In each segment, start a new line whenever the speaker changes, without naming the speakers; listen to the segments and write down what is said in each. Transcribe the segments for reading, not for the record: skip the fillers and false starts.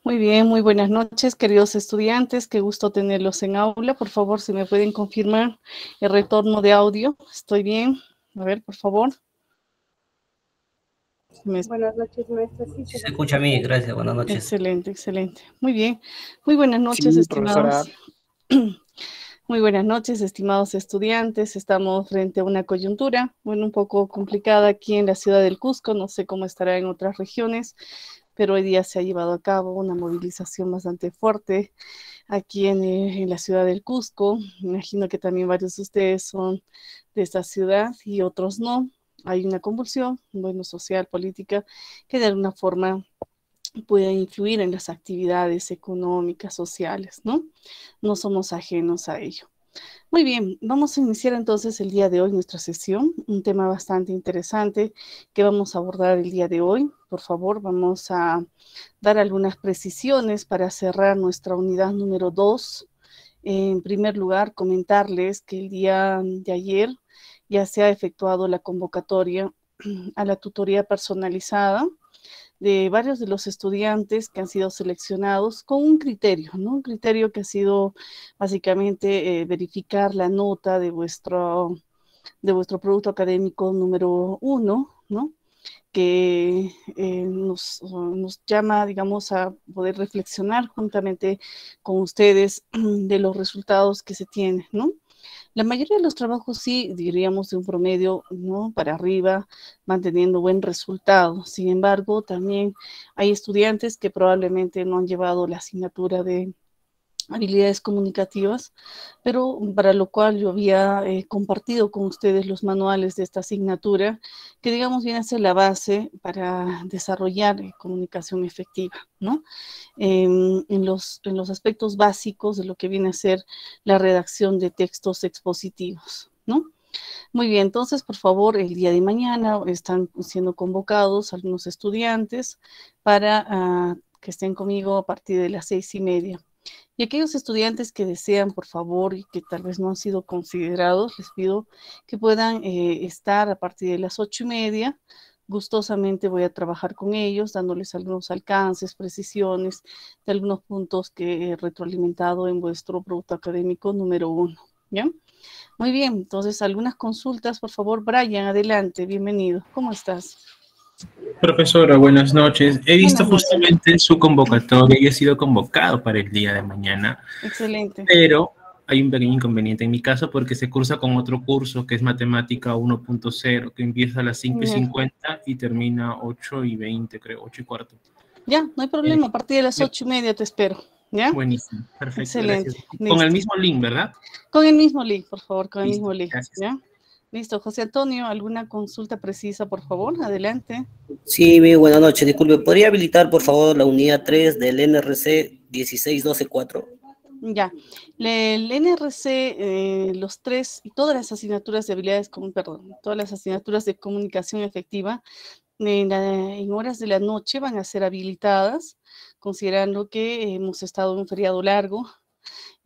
Muy bien, muy buenas noches, queridos estudiantes. Qué gusto tenerlos en aula. Por favor, si me pueden confirmar el retorno de audio. ¿Estoy bien? A ver, por favor.
Buenas noches, maestra. Sí,
Sí se escucha a mí, gracias, buenas noches.
Excelente, excelente. Muy bien. Muy buenas noches,
Sí,
estimados.
profesora.
Muy buenas noches, estimados estudiantes. Estamos frente a una coyuntura, bueno, un poco complicada aquí en la ciudad del Cusco. No sé cómo estará en otras regiones, pero hoy día se ha llevado a cabo una movilización bastante fuerte aquí en la ciudad del Cusco. Me imagino que también varios de ustedes son de esta ciudad y otros no. Hay una convulsión, bueno, social, política, que de alguna forma puede influir en las actividades económicas, sociales, ¿no? No somos ajenos a ello. Muy bien, vamos a iniciar entonces el día de hoy nuestra sesión, un tema bastante interesante que vamos a abordar el día de hoy. Por favor, vamos a dar algunas precisiones para cerrar nuestra unidad número 2. En primer lugar, comentarles que el día de ayer ya se ha efectuado la convocatoria a la tutoría personalizada de varios de los estudiantes que han sido seleccionados con un criterio, ¿no? Un criterio que ha sido básicamente verificar la nota de vuestro producto académico número 1, ¿no? Que nos llama, digamos, a poder reflexionar juntamente con ustedes de los resultados que se tienen, ¿no? La mayoría de los trabajos sí, diríamos de un promedio, ¿no? Para arriba, manteniendo buen resultado. Sin embargo, también hay estudiantes que probablemente no han llevado la asignatura de habilidades comunicativas, pero para lo cual yo había compartido con ustedes los manuales de esta asignatura, que digamos viene a ser la base para desarrollar comunicación efectiva, ¿no? En los aspectos básicos de lo que viene a ser la redacción de textos expositivos, ¿no? Muy bien, entonces, por favor, el día de mañana están siendo convocados algunos estudiantes para que estén conmigo a partir de las 6:30. Y aquellos estudiantes que desean, por favor, y que tal vez no han sido considerados, les pido que puedan estar a partir de las 8:30. Gustosamente voy a trabajar con ellos, dándoles algunos alcances, precisiones de algunos puntos que he retroalimentado en vuestro producto académico número 1. ¿Ya? Muy bien, entonces algunas consultas, por favor, Brian, adelante, bienvenido. ¿Cómo estás?
Profesora, buenas noches. He visto
Buenas noches.
justamente su convocatoria y he sido convocado para el día de mañana,
Excelente.
pero hay un pequeño inconveniente en mi caso porque se cursa con otro curso que es Matemática 1.0, que empieza a las 5:50 y termina 8:20, creo, 8:15.
Ya, no hay problema, a partir de las 8:30 te espero. ¿Ya?
Buenísimo, perfecto,
Excelente,
gracias. Con el
listo.
mismo link, ¿verdad?
Con el mismo link, por favor, con el
Listo,
mismo link.
gracias.
¿Ya? Listo, José Antonio, ¿alguna consulta precisa, por favor? Adelante.
Sí, muy buenas noches. Disculpe, ¿podría habilitar, por favor, la unidad 3 del NRC 16124?
Ya, el NRC, los tres y todas las asignaturas de habilidades, perdón, todas las asignaturas de comunicación efectiva en horas de la noche van a ser habilitadas, considerando que hemos estado en un feriado largo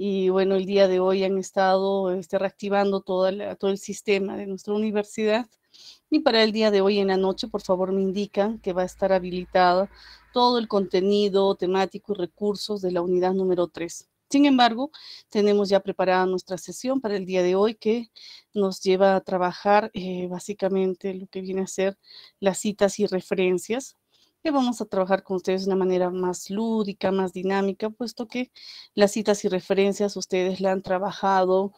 y bueno, el día de hoy han estado reactivando todo el sistema de nuestra universidad. Y para el día de hoy en la noche, por favor, me indican que va a estar habilitada todo el contenido temático y recursos de la unidad número 3. Sin embargo, tenemos ya preparada nuestra sesión para el día de hoy que nos lleva a trabajar básicamente lo que viene a ser las citas y referencias, que vamos a trabajar con ustedes de una manera más lúdica, más dinámica, puesto que las citas y referencias ustedes la han trabajado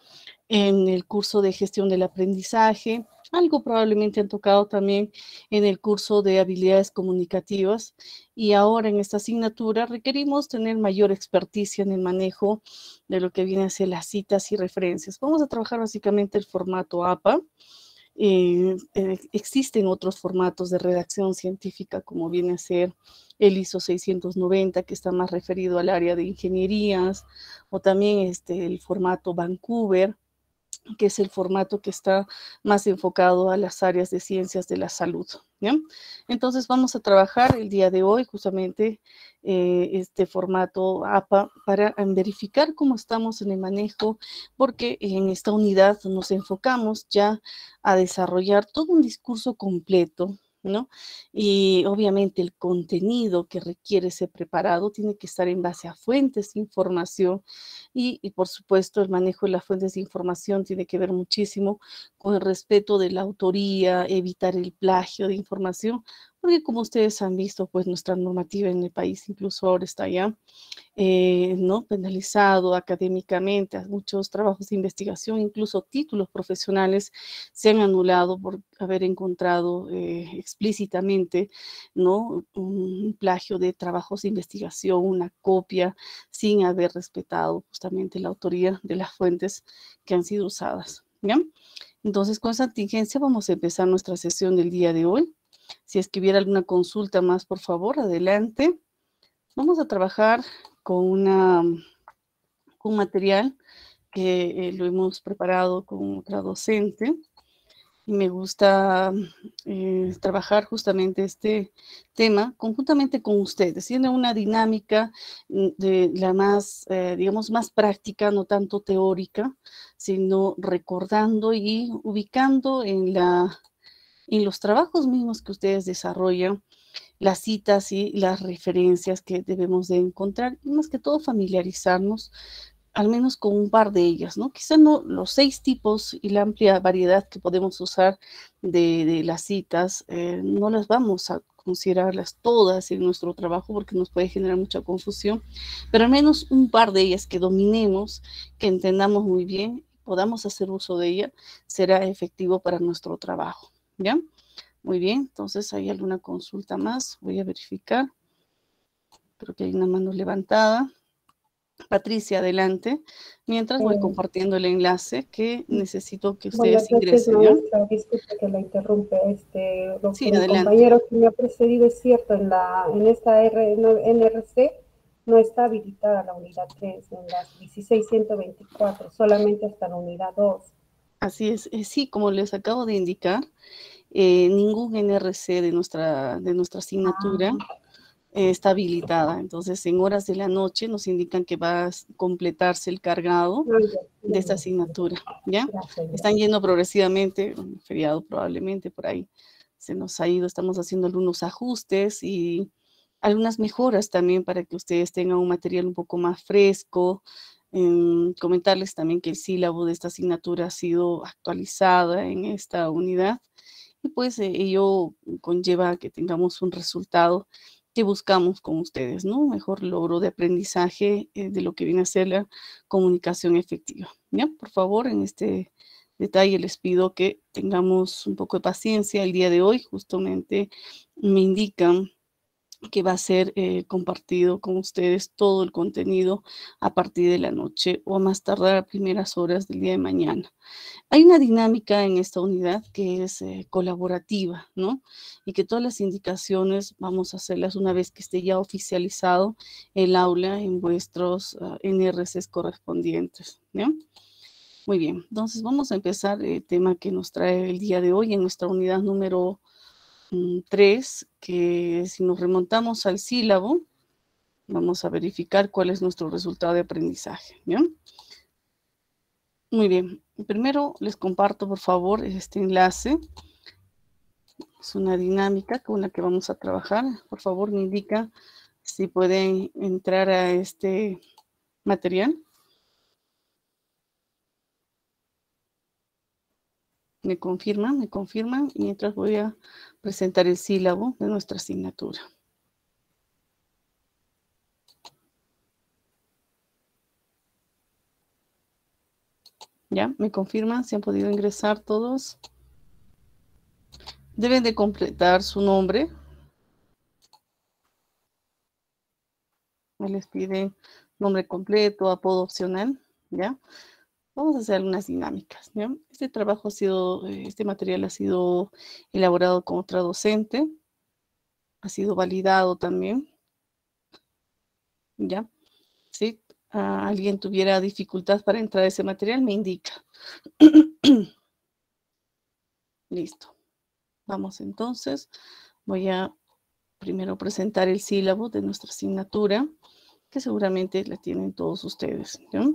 en el curso de gestión del aprendizaje, algo probablemente han tocado también en el curso de habilidades comunicativas y ahora en esta asignatura requerimos tener mayor experticia en el manejo de lo que viene a ser las citas y referencias. Vamos a trabajar básicamente el formato APA. Existen otros formatos de redacción científica como viene a ser el ISO 690 que está más referido al área de ingenierías o también el formato Vancouver que es el formato que está más enfocado a las áreas de ciencias de la salud. ¿Ya? Entonces vamos a trabajar el día de hoy justamente este formato APA para verificar cómo estamos en el manejo, porque en esta unidad nos enfocamos ya a desarrollar todo un discurso completo ¿no? Y obviamente el contenido que requiere ser preparado tiene que estar en base a fuentes de información y por supuesto el manejo de las fuentes de información tiene que ver muchísimo con el respeto de la autoría, evitar el plagio de información, porque como ustedes han visto, pues nuestra normativa en el país incluso ahora está ya ¿no? penalizado académicamente, muchos trabajos de investigación, incluso títulos profesionales se han anulado por haber encontrado explícitamente, ¿no? un plagio de trabajos de investigación, una copia, sin haber respetado justamente la autoría de las fuentes que han sido usadas. ¿Ya? Entonces, con esa contingencia vamos a empezar nuestra sesión del día de hoy. Si es que hubiera alguna consulta más, por favor, adelante. Vamos a trabajar con un material que lo hemos preparado con otra docente. Y me gusta trabajar justamente este tema conjuntamente con ustedes. Tiene una dinámica de la más, digamos, más práctica, no tanto teórica, sino recordando y ubicando en los trabajos mismos que ustedes desarrollan, las citas y las referencias que debemos de encontrar, y más que todo familiarizarnos al menos con un par de ellas, ¿no? Quizá no los 6 tipos y la amplia variedad que podemos usar de las citas, no las vamos a considerarlas todas en nuestro trabajo porque nos puede generar mucha confusión, pero al menos un par de ellas que dominemos, que entendamos muy bien, podamos hacer uso de ella, será efectivo para nuestro trabajo, ¿ya? Muy bien, entonces hay alguna consulta más, voy a verificar. Creo que hay una mano levantada. Patricia, adelante. Mientras voy compartiendo el enlace que necesito que ustedes
Buenas noches,
ingresen, ¿ya?
maestra. Disculpe que la interrumpe. Lo
Sí,
que mi
adelante.
compañero que me ha precedido es cierto, en esta NRC no está habilitada la unidad 3, en las 16124, solamente hasta la unidad 2.
Así es. Sí, como les acabo de indicar, ningún NRC de nuestra asignatura está habilitada. Entonces, en horas de la noche nos indican que va a completarse el cargado de esta asignatura, ¿ya?
Gracias.
Están yendo progresivamente, un feriado probablemente por ahí se nos ha ido, estamos haciendo algunos ajustes y algunas mejoras también para que ustedes tengan un material un poco más fresco. Comentarles también que el sílabo de esta asignatura ha sido actualizada en esta unidad y pues ello conlleva que tengamos un resultado que buscamos con ustedes, ¿no? Mejor logro de aprendizaje de lo que viene a ser la comunicación efectiva. ¿Ya? Por favor, en este detalle les pido que tengamos un poco de paciencia el día de hoy. Justamente me indican que va a ser compartido con ustedes todo el contenido a partir de la noche o a más tardar a primeras horas del día de mañana. Hay una dinámica en esta unidad que es colaborativa, ¿no? Y que todas las indicaciones vamos a hacerlas una vez que esté ya oficializado el aula en vuestros NRCs correspondientes, ¿no? Muy bien, entonces vamos a empezar el tema que nos trae el día de hoy en nuestra unidad número 3, que si nos remontamos al sílabo, vamos a verificar cuál es nuestro resultado de aprendizaje, ¿bien? Muy bien, primero les comparto por favor este enlace. Es una dinámica con la que vamos a trabajar. Por favor, me indica si pueden entrar a este material. Me confirman, mientras voy a presentar el sílabo de nuestra asignatura. ¿Ya? ¿Me confirman si han podido ingresar todos? Deben de completar su nombre. Me les piden nombre completo, apodo opcional, ¿ya? Vamos a hacer algunas dinámicas, ¿ya? Este trabajo ha sido, este material ha sido elaborado con otra docente, ha sido validado también, ¿ya? Si alguien tuviera dificultad para entrar a ese material, me indica. Listo. Vamos entonces. Voy a primero presentar el sílabo de nuestra asignatura, que seguramente la tienen todos ustedes, ¿ya?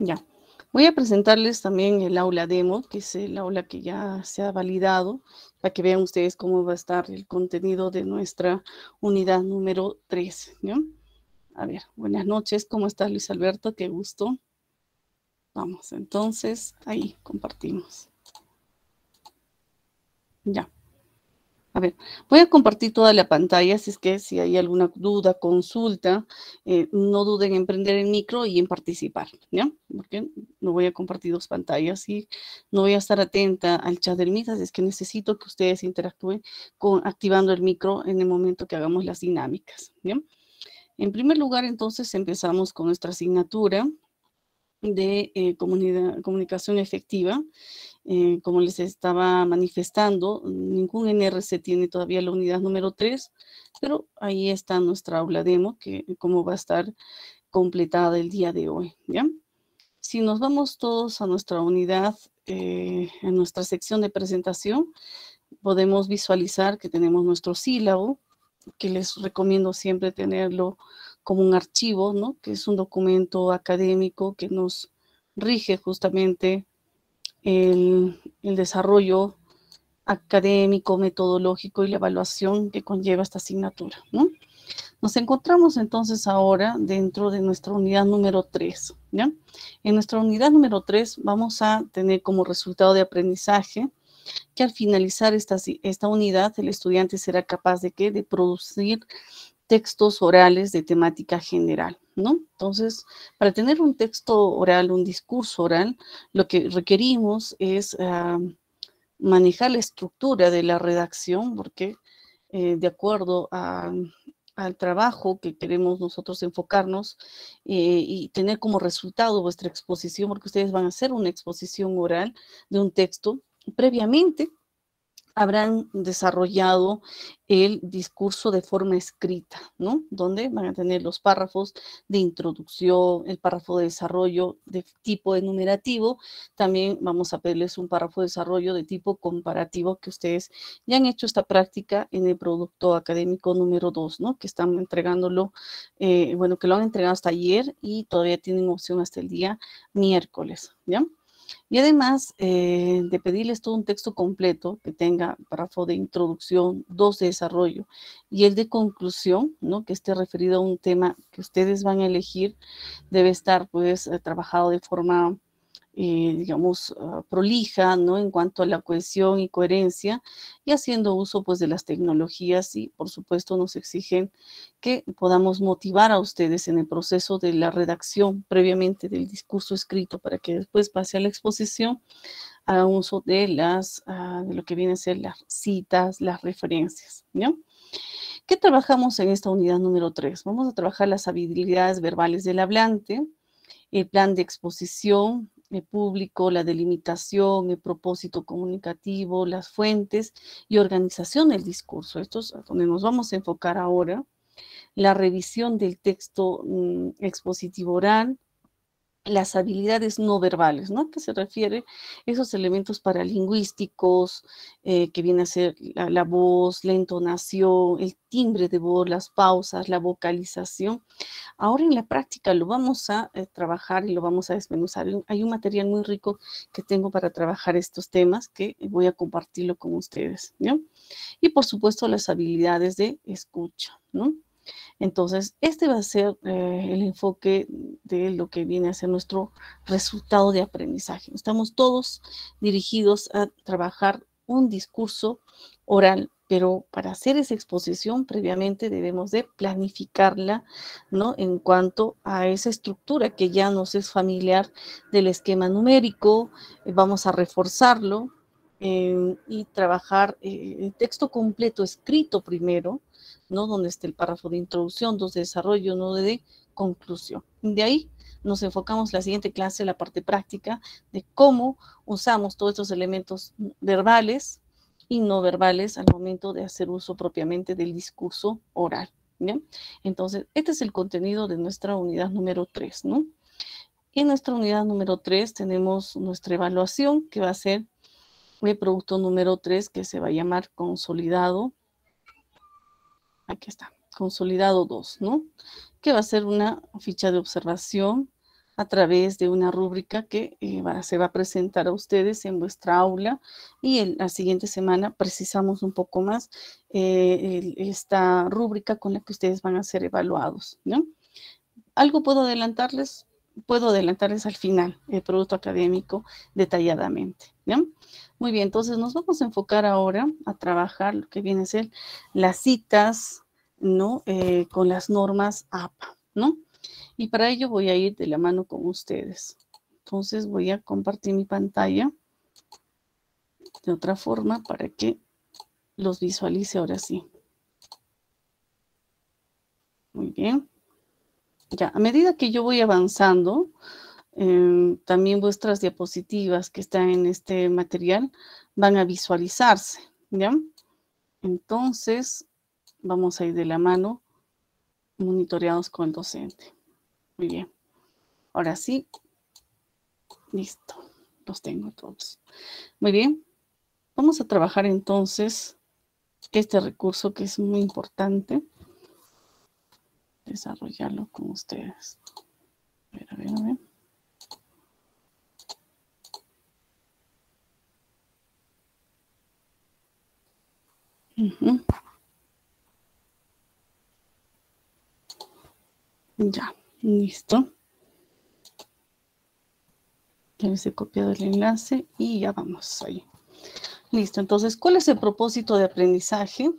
Ya. Voy a presentarles también el aula demo, que es el aula que ya se ha validado, para que vean ustedes cómo va a estar el contenido de nuestra unidad número 3, ¿ya? A ver, buenas noches, ¿cómo está Luis Alberto? Qué gusto. Vamos, entonces, ahí compartimos. Ya. A ver, voy a compartir toda la pantalla, así es que si hay alguna duda, consulta, no duden en prender el micro y en participar, ¿ya? Porque no voy a compartir dos pantallas y no voy a estar atenta al chat del Meet, así es que necesito que ustedes interactúen activando el micro en el momento que hagamos las dinámicas, ¿ya? En primer lugar, entonces, empezamos con nuestra asignatura de comunicación efectiva. Como les estaba manifestando, ningún NRC tiene todavía la unidad número 3, pero ahí está nuestra aula demo, que como va a estar completada el día de hoy, ¿ya? Si nos vamos todos a nuestra unidad, en nuestra sección de presentación, podemos visualizar que tenemos nuestro sílabo, que les recomiendo siempre tenerlo como un archivo, ¿no? Que es un documento académico que nos rige justamente el desarrollo académico, metodológico y la evaluación que conlleva esta asignatura, ¿no? Nos encontramos entonces ahora dentro de nuestra unidad número 3, ¿ya? En nuestra unidad número 3 vamos a tener como resultado de aprendizaje que al finalizar esta unidad el estudiante será capaz de ¿qué? De producir textos orales de temática general, ¿no? Entonces, para tener un texto oral, un discurso oral, lo que requerimos es manejar la estructura de la redacción, porque de acuerdo al trabajo que queremos nosotros enfocarnos y tener como resultado vuestra exposición, porque ustedes van a hacer una exposición oral de un texto, previamente habrán desarrollado el discurso de forma escrita, ¿no? Donde van a tener los párrafos de introducción, el párrafo de desarrollo de tipo enumerativo, también vamos a pedirles un párrafo de desarrollo de tipo comparativo que ustedes ya han hecho esta práctica en el producto académico número 2, ¿no? Que están entregándolo, bueno, que lo han entregado hasta ayer y todavía tienen opción hasta el día miércoles, ¿ya? Y además de pedirles todo un texto completo que tenga párrafo de introducción, 2 de desarrollo y el de conclusión, ¿no? Que esté referido a un tema que ustedes van a elegir, debe estar pues trabajado de forma digamos, prolija, ¿no? En cuanto a la cohesión y coherencia y haciendo uso, pues, de las tecnologías y, por supuesto, nos exigen que podamos motivar a ustedes en el proceso de la redacción previamente del discurso escrito para que después pase a la exposición, hagan uso de de lo que vienen a ser las citas, las referencias, ¿no? ¿Qué trabajamos en esta unidad número 3? Vamos a trabajar las habilidades verbales del hablante, el plan de exposición, el público, la delimitación, el propósito comunicativo, las fuentes y organización del discurso. Esto es donde nos vamos a enfocar ahora. La revisión del texto expositivo oral, las habilidades no verbales, ¿no? ¿A qué se refiere? Esos elementos paralingüísticos que viene a ser la voz, la entonación, el timbre de voz, las pausas, la vocalización. Ahora en la práctica lo vamos a trabajar y lo vamos a desmenuzar. Hay un material muy rico que tengo para trabajar estos temas que voy a compartirlo con ustedes, ¿no? Y por supuesto las habilidades de escucha, ¿no? Entonces, este va a ser el enfoque de lo que viene a ser nuestro resultado de aprendizaje. Estamos todos dirigidos a trabajar un discurso oral, pero para hacer esa exposición previamente debemos de planificarla, ¿no? En cuanto a esa estructura que ya nos es familiar del esquema numérico, vamos a reforzarlo y trabajar el texto completo escrito primero, ¿no? Donde esté el párrafo de introducción, 2 de desarrollo, 1 de conclusión. De ahí nos enfocamos la siguiente clase, la parte práctica, de cómo usamos todos estos elementos verbales y no verbales al momento de hacer uso propiamente del discurso oral, ¿bien? Entonces, este es el contenido de nuestra unidad número 3, ¿no? Y en nuestra unidad número 3 tenemos nuestra evaluación, que va a ser el producto número 3, que se va a llamar consolidado. Aquí está, consolidado 2, ¿no? Que va a ser una ficha de observación a través de una rúbrica que se va a presentar a ustedes en vuestra aula, y la siguiente semana precisamos un poco más esta rúbrica con la que ustedes van a ser evaluados, ¿no? Algo puedo adelantarles al final el producto académico detalladamente, ¿no? Muy bien, entonces nos vamos a enfocar ahora a trabajar lo que viene a ser las citas, ¿no? Con las normas APA, ¿no? Y para ello voy a ir de la mano con ustedes. Entonces voy a compartir mi pantalla de otra forma para que los visualice ahora sí. Muy bien. Ya, a medida que yo voy avanzando, también vuestras diapositivas que están en este material van a visualizarse, ¿ya? Entonces, vamos a ir de la mano monitoreados con el docente. Muy bien. Ahora sí, listo. Los tengo todos. Muy bien. Vamos a trabajar entonces este recurso que es muy importante. Desarrollarlo con ustedes. A ver, a ver. Ya, listo. Ya les he copiado el enlace y ya vamos ahí. Listo, entonces, ¿cuál es el propósito de aprendizaje?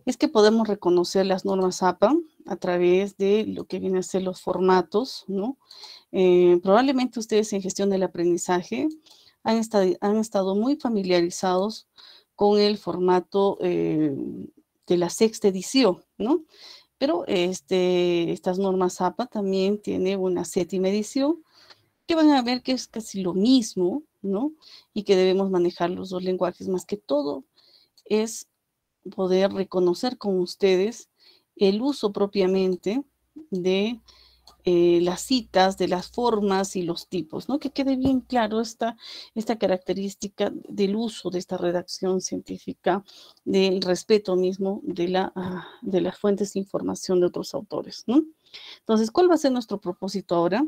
Es que podemos reconocer las normas APA a través de lo que vienen a ser los formatos, ¿no? Probablemente ustedes en gestión del aprendizaje han estado muy familiarizados con el formato de la sexta edición, ¿no? Pero estas normas APA también tienen una séptima edición, que van a ver que es casi lo mismo, ¿no? Y que debemos manejar los dos lenguajes. Más que todo es poder reconocer con ustedes el uso propiamente de las citas, de las formas y los tipos, ¿no? Que quede bien claro esta característica del uso de esta redacción científica, del respeto mismo de las fuentes de información de otros autores, ¿no? Entonces, ¿cuál va a ser nuestro propósito ahora?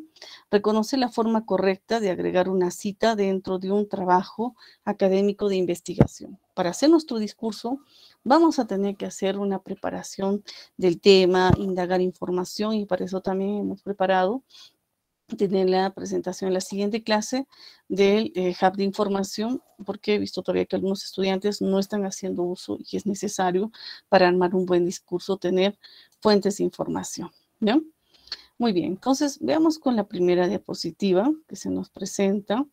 Reconocer la forma correcta de agregar una cita dentro de un trabajo académico de investigación. Para hacer nuestro discurso, vamos a tener que hacer una preparación del tema, indagar información, y para eso también hemos preparado tener la presentación en la siguiente clase del Hub de Información, porque he visto todavía que algunos estudiantes no están haciendo uso y es necesario para armar un buen discurso tener fuentes de información, ¿no? Muy bien, entonces veamos con la primera diapositiva que se nos presenta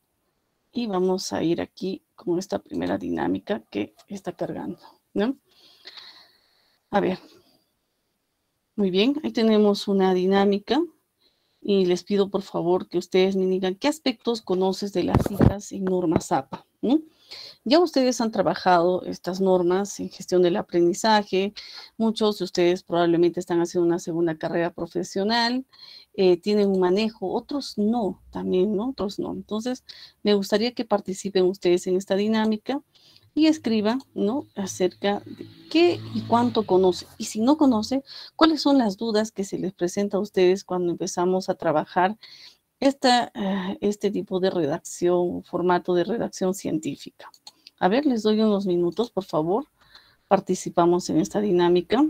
y vamos a ir aquí con esta primera dinámica que está cargando, ¿no? A ver, muy bien, ahí tenemos una dinámica y les pido por favor que ustedes me digan qué aspectos conoces de las citas y normas APA, ¿no? Ya ustedes han trabajado estas normas en gestión del aprendizaje, muchos de ustedes probablemente están haciendo una segunda carrera profesional, tienen un manejo, otros no, también, ¿no? Otros no. Entonces, me gustaría que participen ustedes en esta dinámica y escriban, ¿no? Acerca de qué y cuánto conoce. Y si no conoce, ¿cuáles son las dudas que se les presenta a ustedes cuando empezamos a trabajar este tipo de redacción, formato de redacción científica? A ver, les doy unos minutos, por favor. Participamos en esta dinámica.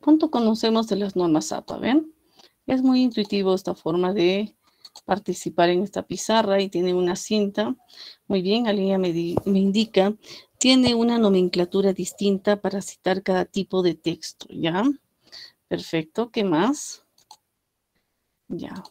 ¿Cuánto conocemos de las normas APA? ¿Ven? Es muy intuitivo esta forma de participar en esta pizarra y tiene una cinta. Muy bien, Alía me indica, tiene una nomenclatura distinta para citar cada tipo de texto, ¿ya? Perfecto, ¿qué más? Ya.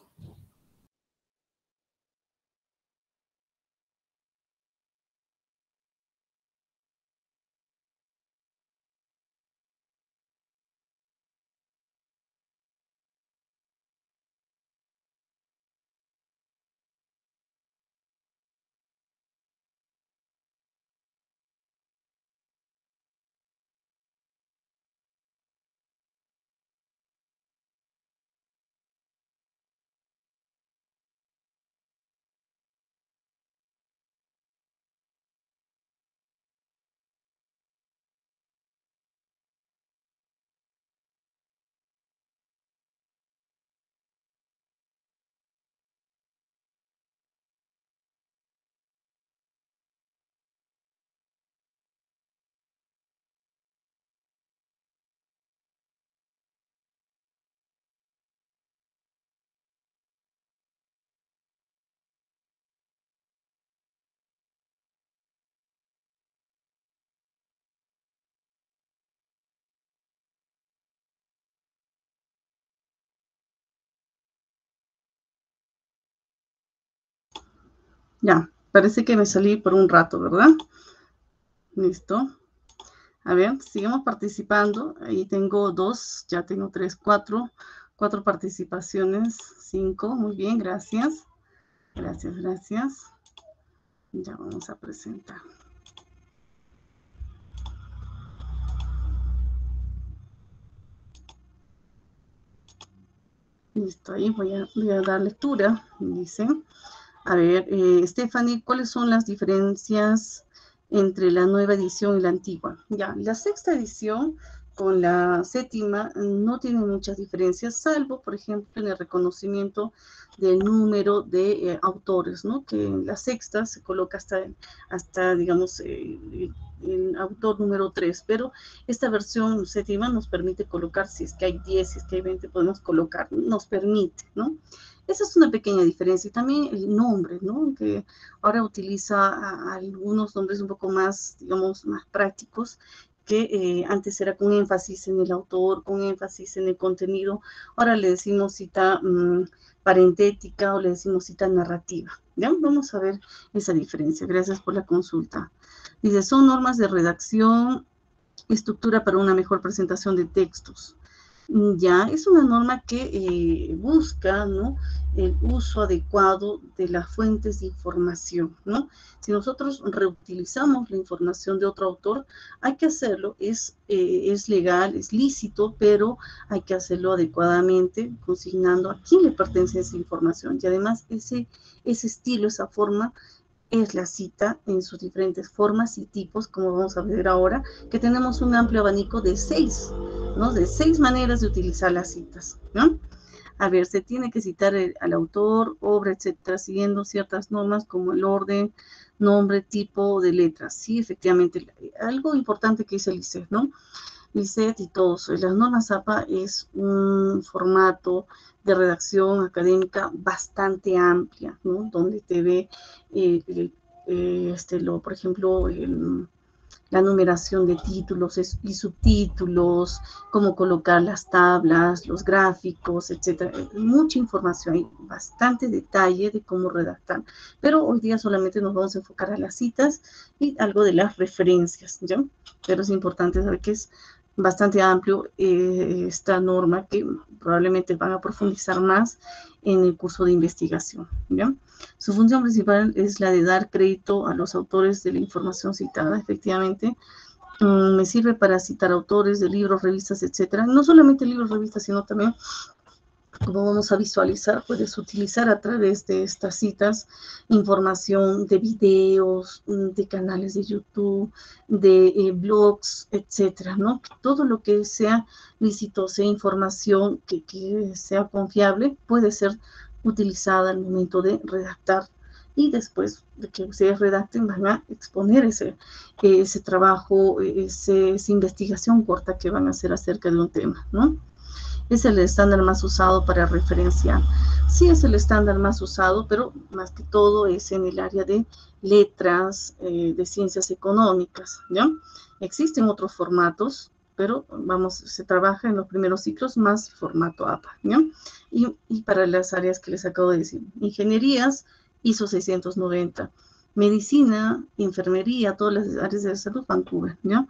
Ya, parece que me salí por un rato, ¿verdad? Listo. A ver, sigamos participando. Ahí tengo 2, ya tengo 3, 4 participaciones, 5. Muy bien, gracias. Gracias, gracias. Ya vamos a presentar. Listo, ahí voy a dar lectura. Dice, a ver, Stephanie, ¿cuáles son las diferencias entre la nueva edición y la antigua? Ya, la sexta edición con la séptima no tiene muchas diferencias, salvo, por ejemplo, en el reconocimiento del número de autores, ¿no? Que en la sexta se coloca hasta digamos, el autor número 3, pero esta versión séptima nos permite colocar, si es que hay 10, si es que hay 20, podemos colocar, nos permite, ¿no? Esa es una pequeña diferencia. Y también el nombre, ¿no? Que ahora utiliza algunos nombres un poco más, digamos, más prácticos, que antes era con énfasis en el autor, con énfasis en el contenido. Ahora le decimos cita parentética o le decimos cita narrativa. ¿Ya? Vamos a ver esa diferencia. Gracias por la consulta. Dice, son normas de redacción, estructura para una mejor presentación de textos. Ya es una norma que busca, ¿no?, el uso adecuado de las fuentes de información, ¿no? Si nosotros reutilizamos la información de otro autor, hay que hacerlo, es legal, es lícito, pero hay que hacerlo adecuadamente, consignando a quién le pertenece esa información. Y además ese estilo, esa forma, es la cita en sus diferentes formas y tipos, como vamos a ver ahora, que tenemos un amplio abanico de 6, ¿no? De 6 maneras de utilizar las citas, ¿no? A ver, se tiene que citar al autor, obra, etcétera, siguiendo ciertas normas como el orden, nombre, tipo de letras. Sí, efectivamente, algo importante que dice el ICET, ¿no? LICET y todos. Las normas APA es un formato de redacción académica bastante amplia, ¿no? Donde te ve, por ejemplo, la numeración de títulos y subtítulos, cómo colocar las tablas, los gráficos, etcétera. Mucha información, hay bastante detalle de cómo redactar. Pero hoy día solamente nos vamos a enfocar a las citas y algo de las referencias, ¿ya? Pero es importante saber que es bastante amplio esta norma, que probablemente van a profundizar más en el curso de investigación, ¿ya? Su función principal es la de dar crédito a los autores de la información citada. Efectivamente, me sirve para citar autores de libros, revistas, etcétera. No solamente libros, revistas, sino también, como vamos a visualizar, puedes utilizar a través de estas citas información de videos, de canales de YouTube, de blogs, etcétera, ¿no? Todo lo que sea lícito, sea información que sea confiable, puede ser utilizada al momento de redactar, y después de que ustedes redacten van a exponer ese trabajo, esa investigación corta que van a hacer acerca de un tema, ¿no? Es el estándar más usado para referenciar. Sí es el estándar más usado, pero más que todo es en el área de letras, de ciencias económicas, ¿ya? Existen otros formatos, pero se trabaja en los primeros ciclos más formato APA, ¿ya? Y para las áreas que les acabo de decir, ingenierías, ISO 690, medicina, enfermería, todas las áreas de salud, Vancouver, ¿ya?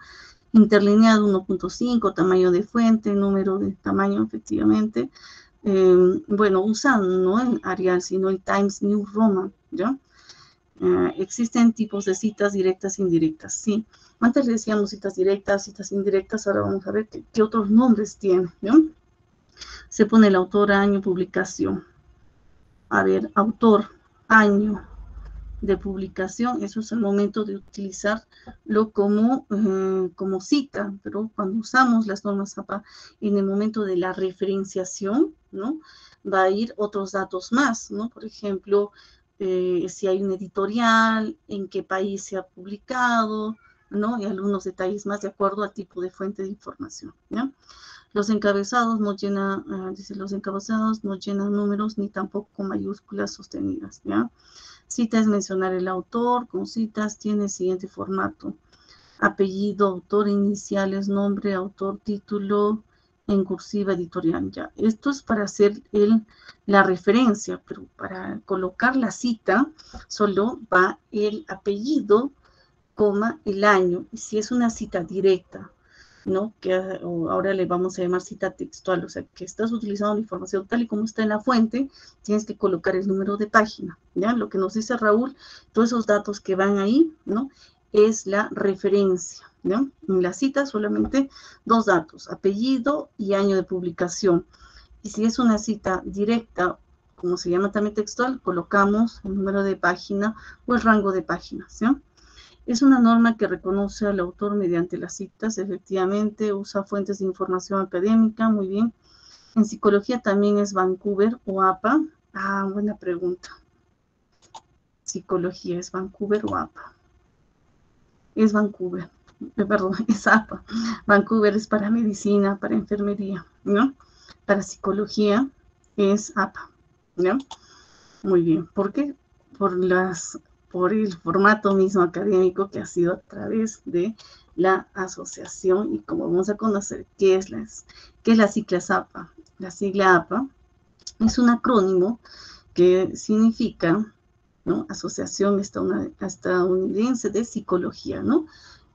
Interlineado 1.5, tamaño de fuente, número de tamaño, efectivamente. Bueno, usan no en Arial, sino en Times New Roman, ¿ya? Existen tipos de citas directas e indirectas, sí. Antes le decíamos citas directas, citas indirectas, ahora vamos a ver qué otros nombres tienen, ¿no? Se pone el autor, año, publicación. A ver, autor, año de publicación, eso es el momento de utilizarlo como cita, pero cuando usamos las normas APA en el momento de la referenciación, ¿no?, va a ir otros datos más, ¿no? Por ejemplo, si hay un editorial, en qué país se ha publicado, ¿no? Y algunos detalles más de acuerdo al tipo de fuente de información, ¿ya? Los encabezados no llenan, los encabezados no llenan números ni tampoco con mayúsculas sostenidas, ¿ya? Cita es mencionar el autor, con citas tiene el siguiente formato: apellido, autor, iniciales, nombre, autor, título, en cursiva editorial. Ya, esto es para hacer la referencia, pero para colocar la cita solo va el apellido, coma, el año, y si es una cita directa, ¿no? Que ahora le vamos a llamar cita textual, o sea, que estás utilizando la información tal y como está en la fuente, tienes que colocar el número de página, ¿ya? Lo que nos dice Raúl, todos esos datos que van ahí, ¿no? Es la referencia, ¿ya? En la cita solamente dos datos, apellido y año de publicación. Y si es una cita directa, como se llama también textual, colocamos el número de página o el rango de páginas, ¿ya? Es una norma que reconoce al autor mediante las citas, efectivamente, usa fuentes de información académica, muy bien. En psicología también es Vancouver o APA. Ah, buena pregunta. Psicología, ¿es Vancouver o APA? Es Vancouver, perdón, es APA. Vancouver es para medicina, para enfermería, ¿no? Para psicología es APA, ¿no? Muy bien, ¿por qué? Por el formato mismo académico que ha sido a través de la asociación y como vamos a conocer qué es la sigla APA. La sigla APA es un acrónimo que significa, ¿no? Asociación Estadounidense de Psicología, ¿no?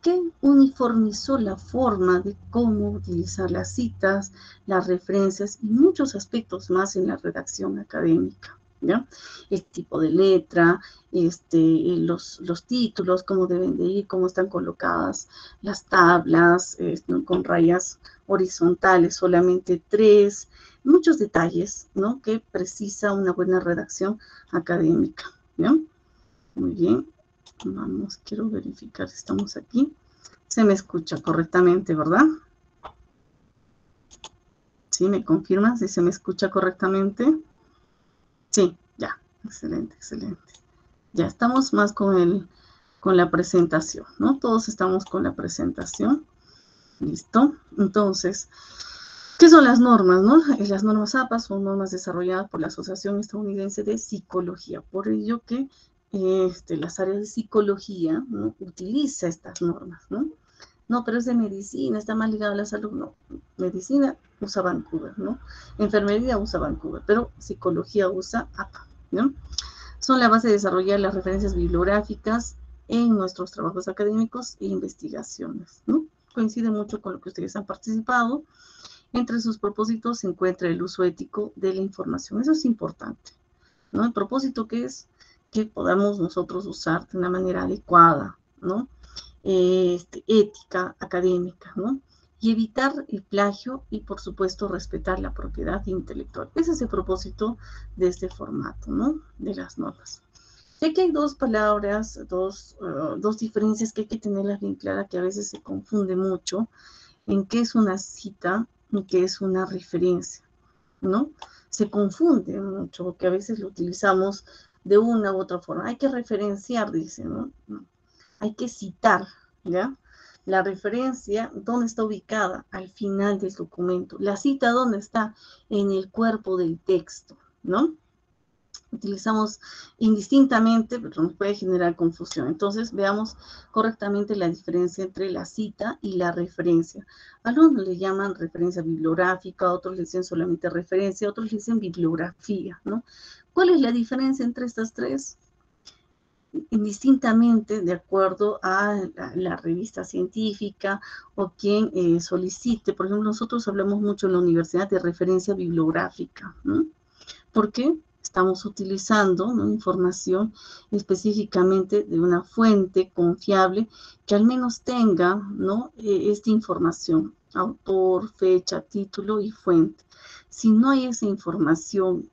Que uniformizó la forma de cómo utilizar las citas, las referencias y muchos aspectos más en la redacción académica, ¿ya? El tipo de letra, los títulos, cómo deben de ir, cómo están colocadas las tablas, ¿no? Con rayas horizontales, solamente 3, muchos detalles, ¿no? Que precisa una buena redacción académica, ¿ya? Muy bien, vamos, quiero verificar si estamos aquí. Se me escucha correctamente, ¿verdad? ¿Sí? ¿Me confirman si se me escucha correctamente? Sí, ya, excelente, excelente. Ya estamos más con la presentación, ¿no? Todos estamos con la presentación. ¿Listo? Entonces, ¿qué son las normas, no? Las normas APA son normas desarrolladas por la Asociación Estadounidense de Psicología. Por ello que las áreas de psicología, ¿no? Utiliza estas normas, ¿no? No, pero es de medicina, está más ligado a la salud. No, medicina usa Vancouver, ¿no? Enfermería usa Vancouver, pero psicología usa APA, ¿no? Son la base de desarrollar las referencias bibliográficas en nuestros trabajos académicos e investigaciones, ¿no? Coincide mucho con lo que ustedes han participado. Entre sus propósitos se encuentra el uso ético de la información. Eso es importante, ¿no? El propósito que es que podamos nosotros usar de una manera adecuada, ¿no? Ética académica, ¿no? Y evitar el plagio y, por supuesto, respetar la propiedad intelectual. Ese es el propósito de este formato, ¿no? De las normas. Y aquí hay dos palabras, dos diferencias que hay que tenerlas bien claras, que a veces se confunde mucho en qué es una cita y qué es una referencia, ¿no? Se confunde mucho, porque a veces lo utilizamos de una u otra forma. Hay que referenciar, dice, ¿no? Hay que citar, ¿ya? La referencia, ¿dónde está ubicada? Al final del documento. La cita, ¿dónde está? En el cuerpo del texto, ¿no? Utilizamos indistintamente, pero nos puede generar confusión. Entonces, veamos correctamente la diferencia entre la cita y la referencia. Algunos le llaman referencia bibliográfica, otros le dicen solamente referencia, otros le dicen bibliografía, ¿no? ¿Cuál es la diferencia entre estas tres? Indistintamente de acuerdo a la revista científica o quien solicite. Por ejemplo, nosotros hablamos mucho en la universidad de referencia bibliográfica, ¿no? ¿Por qué? Estamos utilizando, ¿no? Información específicamente de una fuente confiable que al menos tenga, ¿no? Esta información, autor, fecha, título y fuente. Si no hay esa información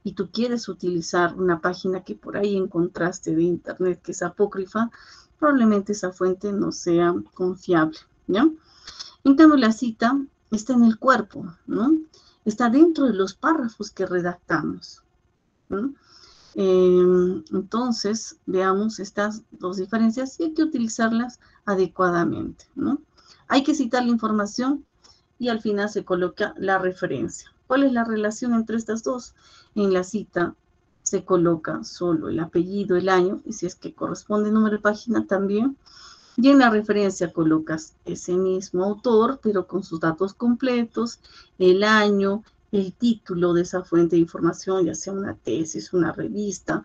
y tú quieres utilizar una página que por ahí encontraste de internet que es apócrifa, probablemente esa fuente no sea confiable, ¿ya? En cambio, la cita está en el cuerpo, ¿no? Está dentro de los párrafos que redactamos, ¿no? Entonces, veamos estas dos diferencias y hay que utilizarlas adecuadamente, ¿no? Hay que citar la información y al final se coloca la referencia. ¿Cuál es la relación entre estas dos? En la cita se coloca solo el apellido, el año, y si es que corresponde el número de página también. Y en la referencia colocas ese mismo autor, pero con sus datos completos, el año, el título de esa fuente de información, ya sea una tesis, una revista,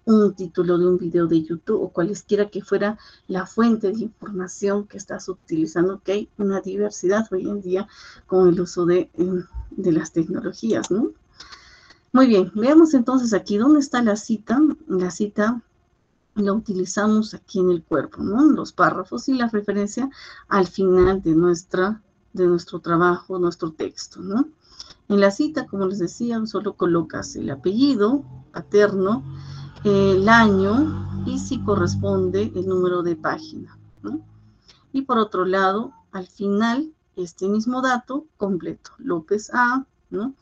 un título de un video de YouTube o cualesquiera que fuera la fuente de información que estás utilizando, que hay una diversidad hoy en día con el uso de las tecnologías, ¿no? Muy bien, veamos entonces aquí dónde está la cita. La cita la utilizamos aquí en el cuerpo, ¿no? Los párrafos y la referencia al final de nuestro trabajo, nuestro texto, ¿no? En la cita, como les decía, solo colocas el apellido paterno, el año y si corresponde el número de página, ¿no? Y por otro lado, al final, este mismo dato completo, López A, ¿no?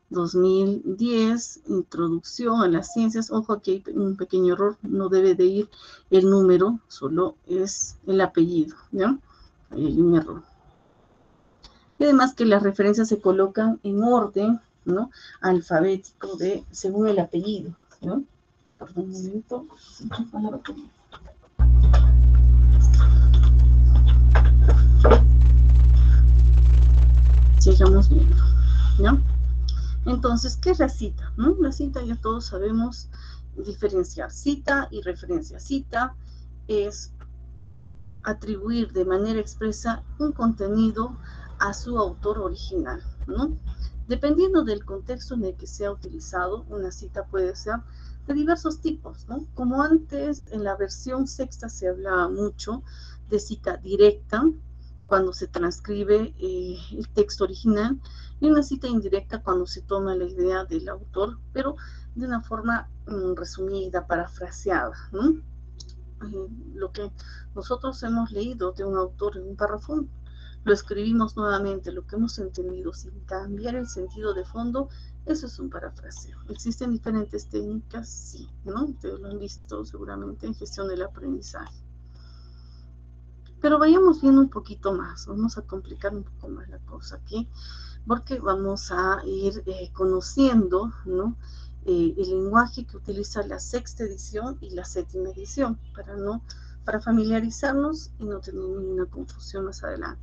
2010, introducción a las ciencias. Ojo, aquí hay un pequeño error, no debe de ir el número, solo es el apellido, ¿ya? Ahí hay un error. Y además que las referencias se colocan en orden, ¿no? Alfabético según el apellido, ¿no? Perdón un momento. Sigamos viendo, ¿no? Entonces, ¿qué es la cita? ¿No? La cita ya todos sabemos diferenciar cita y referencia. Cita es atribuir de manera expresa un contenido a su autor original, ¿no? Dependiendo del contexto en el que sea utilizado, una cita puede ser de diversos tipos, ¿no? Como antes, en la versión sexta se hablaba mucho de cita directa, cuando se transcribe el texto original, y una cita indirecta cuando se toma la idea del autor, pero de una forma resumida, parafraseada, ¿no? Lo que nosotros hemos leído de un autor en un párrafo, lo escribimos nuevamente, lo que hemos entendido, sin cambiar el sentido de fondo, eso es un parafraseo. ¿Existen diferentes técnicas? Sí, ¿no? Ustedes lo han visto seguramente en gestión del aprendizaje. Pero vayamos viendo un poquito más, vamos a complicar un poco más la cosa aquí, porque vamos a ir conociendo, ¿no? El lenguaje que utiliza la sexta edición y la séptima edición, para familiarizarnos y no tener ninguna confusión más adelante.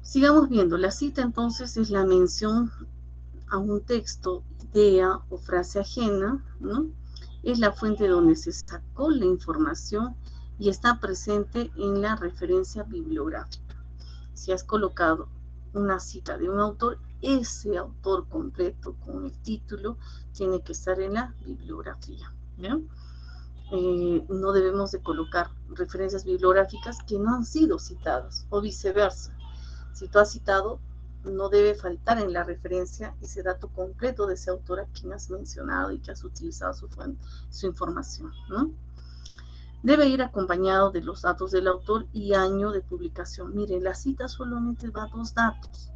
Sigamos viendo, la cita entonces es la mención a un texto, idea o frase ajena, ¿no? Es la fuente donde se sacó la información y está presente en la referencia bibliográfica. Si has colocado una cita de un autor, ese autor completo con el título tiene que estar en la bibliografía, ¿bien? No debemos de colocar referencias bibliográficas que no han sido citadas o viceversa. Si tú has citado, no debe faltar en la referencia ese dato completo de ese autor a quien has mencionado y que has utilizado su información, ¿no? Debe ir acompañado de los datos del autor y año de publicación. Miren, la cita solamente da dos datos,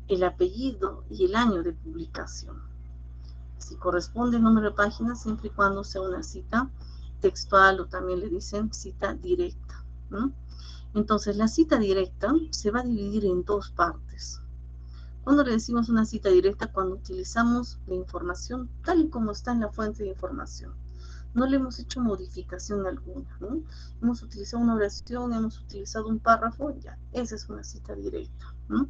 el apellido y el año de publicación. Si corresponde el número de páginas, siempre y cuando sea una cita textual o también le dicen cita directa, ¿no? Entonces, la cita directa se va a dividir en dos partes. Cuando le decimos una cita directa, cuando utilizamos la información tal y como está en la fuente de información. No le hemos hecho modificación alguna, ¿no? Hemos utilizado una oración, hemos utilizado un párrafo, ya, esa es una cita directa, ¿no?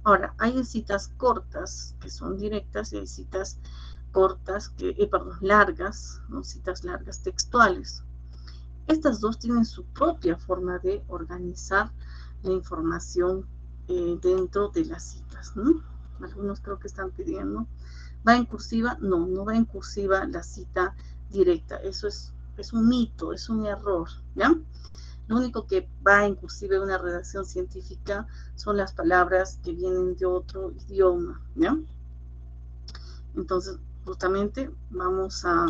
Ahora, hay citas cortas que son directas y hay citas cortas, largas, ¿no? Citas largas textuales. Estas dos tienen su propia forma de organizar la información dentro de las citas, ¿no? Algunos creo que están pidiendo. ¿Va en cursiva? No, no va en cursiva la cita directa. Eso es un mito, es un error, ¿ya? Lo único que va en cursiva en una redacción científica son las palabras que vienen de otro idioma, ¿ya? Entonces, justamente vamos a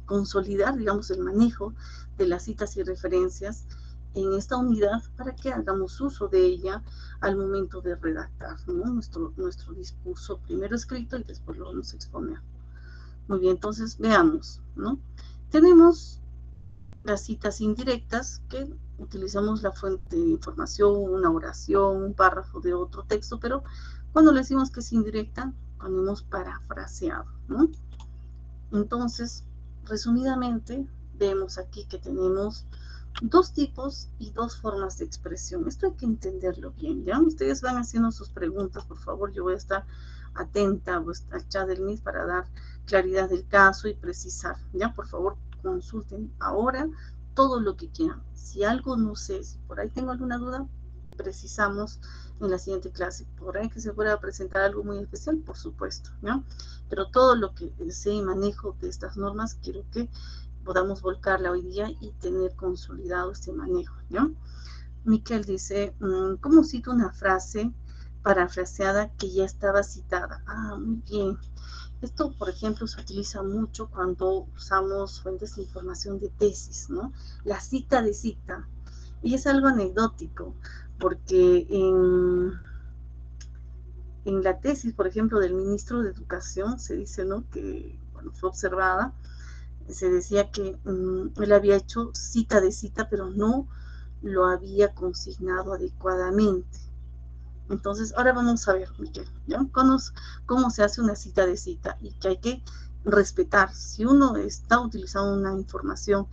consolidar, digamos, el manejo de las citas y referencias en esta unidad para que hagamos uso de ella al momento de redactar, ¿no? nuestro discurso primero escrito y después lo vamos a exponer. Muy bien, entonces veamos, ¿no? Tenemos las citas indirectas que utilizamos la fuente de información, una oración, un párrafo de otro texto, pero cuando le decimos que es indirecta, ponemos parafraseado, ¿no? Entonces, resumidamente, vemos aquí que tenemos dos tipos y dos formas de expresión. Esto hay que entenderlo bien, ¿ya? Ustedes van haciendo sus preguntas, por favor, yo voy a estar atenta al chat del Meet para dar claridad del caso y precisar, ¿ya? Por favor, consulten ahora todo lo que quieran. Si algo no sé, si por ahí tengo alguna duda, precisamos en la siguiente clase. Por ahí que se pueda presentar algo muy especial, por supuesto, ¿no? Pero todo lo que sé y manejo de estas normas, quiero que podamos volcarla hoy día y tener consolidado este manejo, ¿no? Miquel dice, ¿cómo cito una frase parafraseada que ya estaba citada? Ah, muy bien. Esto, por ejemplo, se utiliza mucho cuando usamos fuentes de información de tesis, ¿no? La cita de cita. Y es algo anecdótico, porque en la tesis, por ejemplo, del ministro de Educación, se dice, ¿no?, que, bueno, fue observada, se decía que él había hecho cita de cita, pero no lo había consignado adecuadamente. Entonces, ahora vamos a ver, Miquel, ¿ya? Cómo se hace una cita de cita y que hay que respetar. Si uno está utilizando una información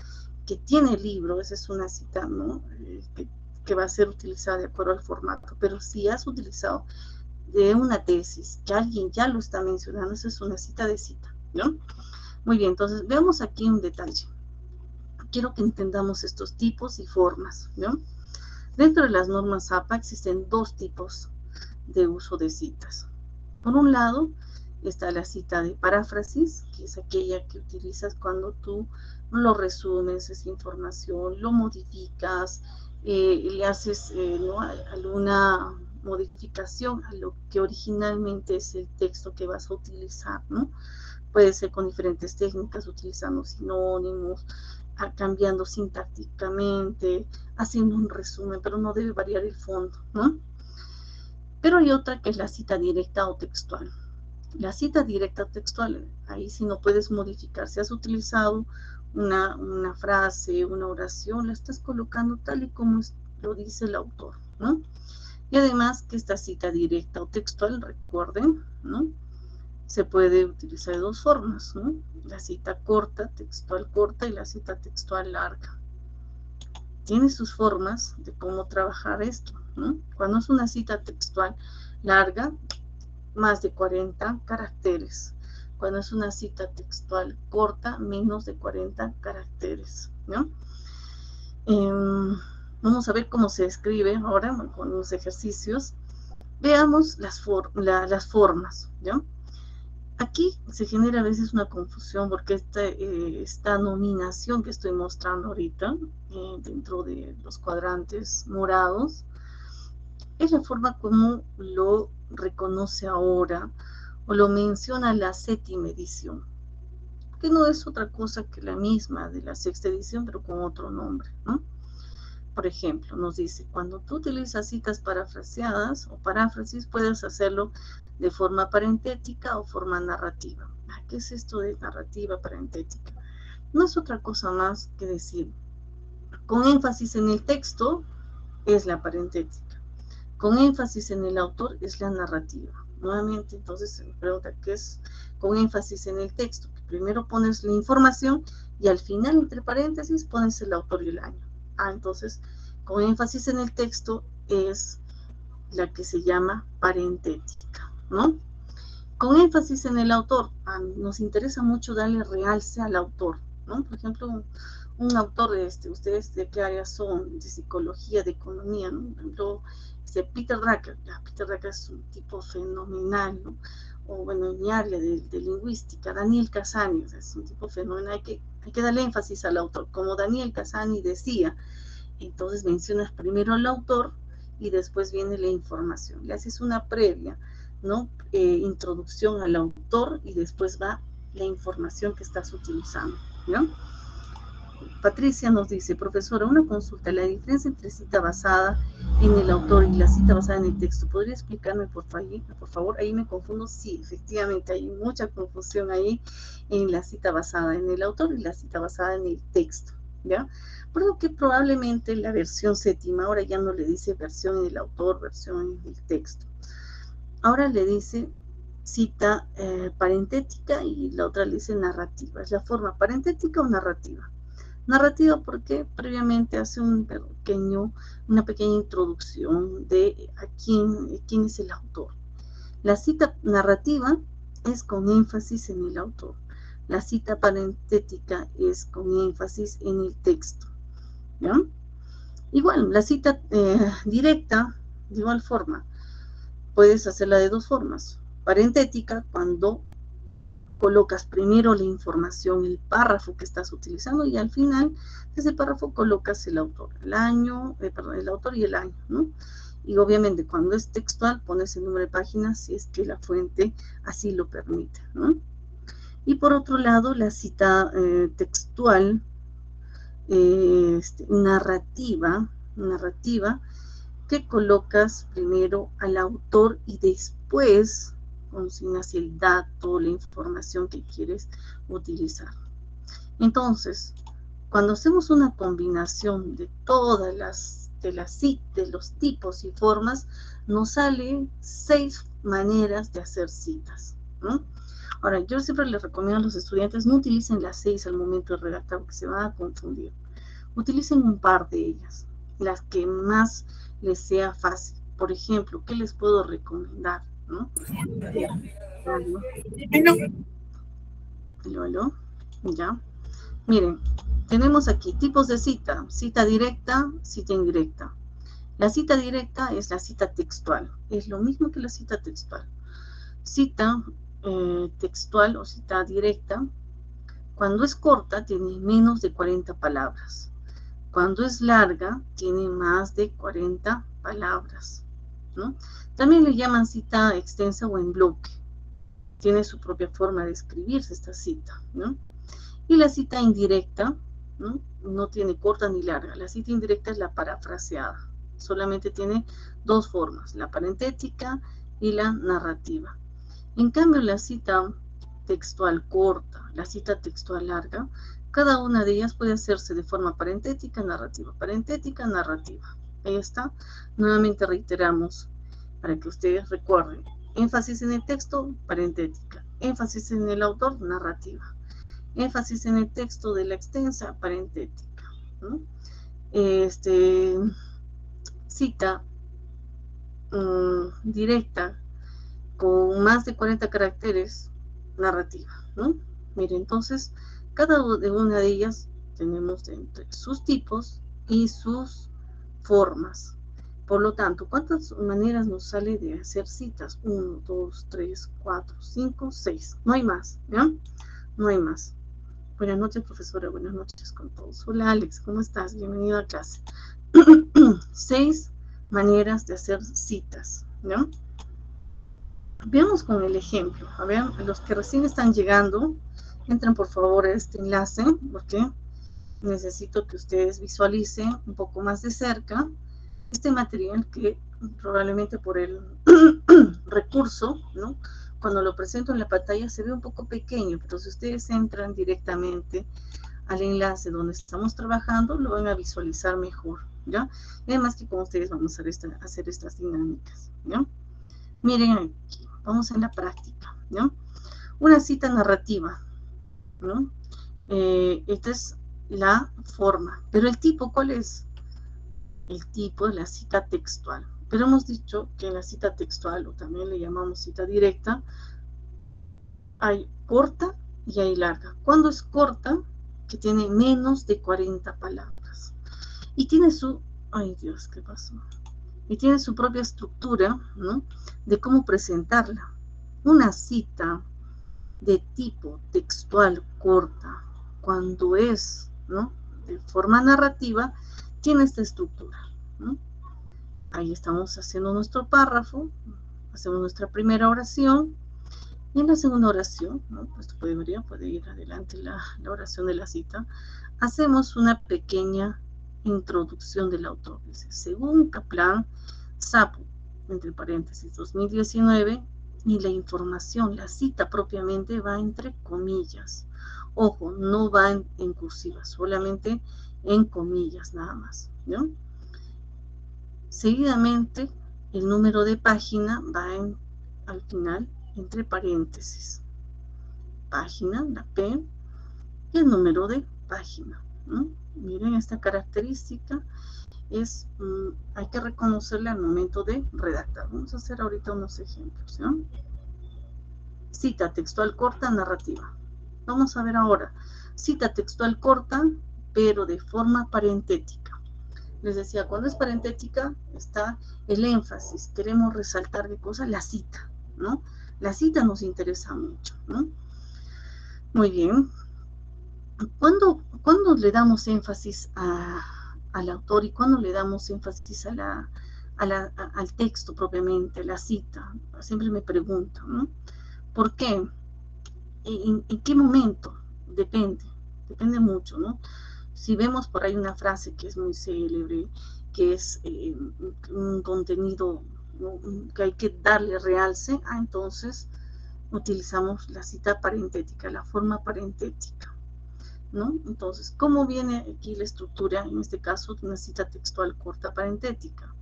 que tiene el libro, esa es una cita, ¿no?, que va a ser utilizada de acuerdo al formato. Pero si has utilizado de una tesis que alguien ya lo está mencionando, esa es una cita de cita, ¿no? Muy bien, entonces veamos aquí un detalle. Quiero que entendamos estos tipos y formas, ¿no? Dentro de las normas APA existen dos tipos de uso de citas. Por un lado está la cita de paráfrasis, que es aquella que utilizas cuando tú lo resumes, esa información, lo modificas, le haces ¿no?, alguna modificación a lo que originalmente es el texto que vas a utilizar, ¿no? Puede ser con diferentes técnicas, utilizando sinónimos, cambiando sintácticamente, haciendo un resumen, pero no debe variar el fondo, ¿no? Pero hay otra que es la cita directa o textual. La cita directa o textual, ahí sí no puedes modificar. Si has utilizado una frase, una oración, la estás colocando tal y como lo dice el autor, ¿no? Y además que esta cita directa o textual, recuerden, ¿no?, se puede utilizar de dos formas, ¿no? La cita corta, textual corta, y la cita textual larga. Tiene sus formas de cómo trabajar esto, ¿no? Cuando es una cita textual larga, más de 40 caracteres. Cuando es una cita textual corta, menos de 40 caracteres, ¿no? Vamos a ver cómo se escribe ahora con los ejercicios. Veamos las formas, ¿no? Aquí se genera a veces una confusión porque esta nominación que estoy mostrando ahorita dentro de los cuadrantes morados es la forma como lo reconoce ahora o lo menciona la séptima edición, que no es otra cosa que la misma de la sexta edición pero con otro nombre, ¿no? Por ejemplo, nos dice, cuando tú utilizas citas parafraseadas o paráfrasis, puedes hacerlo de forma parentética o forma narrativa. ¿Qué es esto de narrativa parentética? No es otra cosa más que decir, con énfasis en el texto es la parentética, con énfasis en el autor es la narrativa. Nuevamente, entonces se me pregunta, ¿qué es con énfasis en el texto? Que primero pones la información y al final, entre paréntesis, pones el autor y el año. Entonces, con énfasis en el texto es la que se llama parentética, ¿no? Con énfasis en el autor, nos interesa mucho darle realce al autor, ¿no? Por ejemplo, un autor, ¿ustedes de qué área son? De psicología, de economía, ¿no? Por ejemplo, Peter Drucker. Peter Drucker es un tipo fenomenal, ¿no? O bueno, en mi área de lingüística, Daniel Cassani, es un tipo fenomenal. Hay que darle énfasis al autor, como Daniel Cassani decía. Entonces mencionas primero al autor y después viene la información. Le haces una previa, ¿no? Introducción al autor y después va la información que estás utilizando, ¿no? Patricia nos dice, profesora, una consulta, la diferencia entre cita basada en el autor y la cita basada en el texto, ¿podría explicarme por favor? Ahí me confundo. Sí, efectivamente, hay mucha confusión ahí en la cita basada en el autor y la cita basada en el texto, ¿ya? Por lo que probablemente la versión séptima ahora ya no le dice versión en el autor, versión en el texto. Ahora le dice cita parentética y la otra le dice narrativa. Es la forma parentética o narrativa.
Narrativa porque previamente hace una pequeña introducción de quién es el autor. La cita narrativa es con énfasis en el autor. La cita parentética es con énfasis en el texto, ¿ya? Igual, la cita directa, de igual forma, puedes hacerla de dos formas. Parentética, cuando colocas primero la información, el párrafo que estás utilizando, y al final de ese párrafo colocas el autor, el autor y el año, ¿no? Y obviamente cuando es textual pones el número de página si es que la fuente así lo permite, ¿no? Y por otro lado, la cita textual, narrativa, que colocas primero al autor y después consignas el dato, la información que quieres utilizar. Entonces, cuando hacemos una combinación de todas de los tipos y formas, nos salen 6 maneras de hacer citas, ¿no? Ahora, yo siempre les recomiendo a los estudiantes, no utilicen las 6 al momento de redactar, porque se van a confundir. Utilicen un par de ellas, las que más les sea fácil. Por ejemplo, ¿qué les puedo recomendar? ¿No? ¿Aló? ¿Ya? Miren, tenemos aquí tipos de cita: cita directa, cita indirecta. La cita directa es la cita textual, es lo mismo que la cita textual. Cita textual o cita directa, cuando es corta, tiene menos de 40 palabras. Cuando es larga, tiene más de 40 palabras, ¿no? También le llaman cita extensa o en bloque. Tiene su propia forma de escribirse esta cita, ¿no? Y la cita indirecta, ¿no? No tiene corta ni larga. La cita indirecta es la parafraseada. Solamente tiene dos formas, la parentética y la narrativa. En cambio, la cita textual corta, la cita textual larga, cada una de ellas puede hacerse de forma parentética, narrativa. Parentética, narrativa. Ahí está. Nuevamente reiteramos para que ustedes recuerden. Énfasis en el texto, parentética. Énfasis en el autor, narrativa. Énfasis en el texto de la extensa, parentética, ¿no? Cita directa con más de 40 caracteres, narrativa, ¿no? Mire, entonces, cada una de ellas tenemos entre sus tipos y sus formas. Por lo tanto, ¿cuántas maneras nos sale de hacer citas? 1, 2, 3, 4, 5, 6. No hay más, ¿ya? No hay más. Buenas noches, profesora. Buenas noches con todos. Hola, Alex. ¿Cómo estás? Bienvenido a clase. 6 maneras de hacer citas, ¿no? Veamos con el ejemplo. A ver, los que recién están llegando, entren por favor a este enlace, porque necesito que ustedes visualicen un poco más de cerca este material que probablemente por el recurso, ¿no? Cuando lo presento en la pantalla se ve un poco pequeño, pero si ustedes entran directamente al enlace donde estamos trabajando, lo van a visualizar mejor, ¿ya? Y además que con ustedes vamos a hacer estas dinámicas, ¿ya? Miren aquí, vamos en la práctica, ¿no? Una cita narrativa, ¿no? Esta es la forma, pero el tipo, ¿cuál es? El tipo de la cita textual. Pero hemos dicho que en la cita textual, o también le llamamos cita directa, hay corta y hay larga. Cuando es corta, que tiene menos de 40 palabras. Y tiene su... Ay Dios, ¿qué pasó? Y tiene su propia estructura, ¿no? De cómo presentarla. Una cita de tipo textual corta, cuando es, ¿no? De forma narrativa, tiene esta estructura, ¿no? Ahí estamos haciendo nuestro párrafo, hacemos nuestra primera oración, y en la segunda oración, ¿no? Pues puede ir adelante la oración de la cita, hacemos una pequeña introducción del autor. Dice, según Kaplan, Sapo, entre paréntesis, 2019, y la información, la cita propiamente va entre comillas. Ojo, no va en cursiva, solamente en comillas nada más, ¿no? Seguidamente, el número de página va al final entre paréntesis. Página, la P, y el número de página, ¿no? Miren, esta característica es, hay que reconocerla al momento de redactar. Vamos a hacer ahorita unos ejemplos, ¿no? Cita textual corta, narrativa. Vamos a ver ahora, cita textual corta, pero de forma parentética. Les decía, cuando es parentética está el énfasis, queremos resaltar de cosas, la cita, ¿no? La cita nos interesa mucho, ¿no? Muy bien. ¿Cuándo le damos énfasis al autor y cuándo le damos énfasis al texto propiamente, a la cita? Siempre me pregunto, ¿no? ¿Por qué? ¿En qué momento? Depende mucho, ¿no? Si vemos por ahí una frase que es muy célebre, que es un contenido, ¿no?, que hay que darle realce, entonces utilizamos la cita parentética, la forma parentética, ¿no? Entonces, ¿cómo viene aquí la estructura? En este caso, una cita textual corta parentética.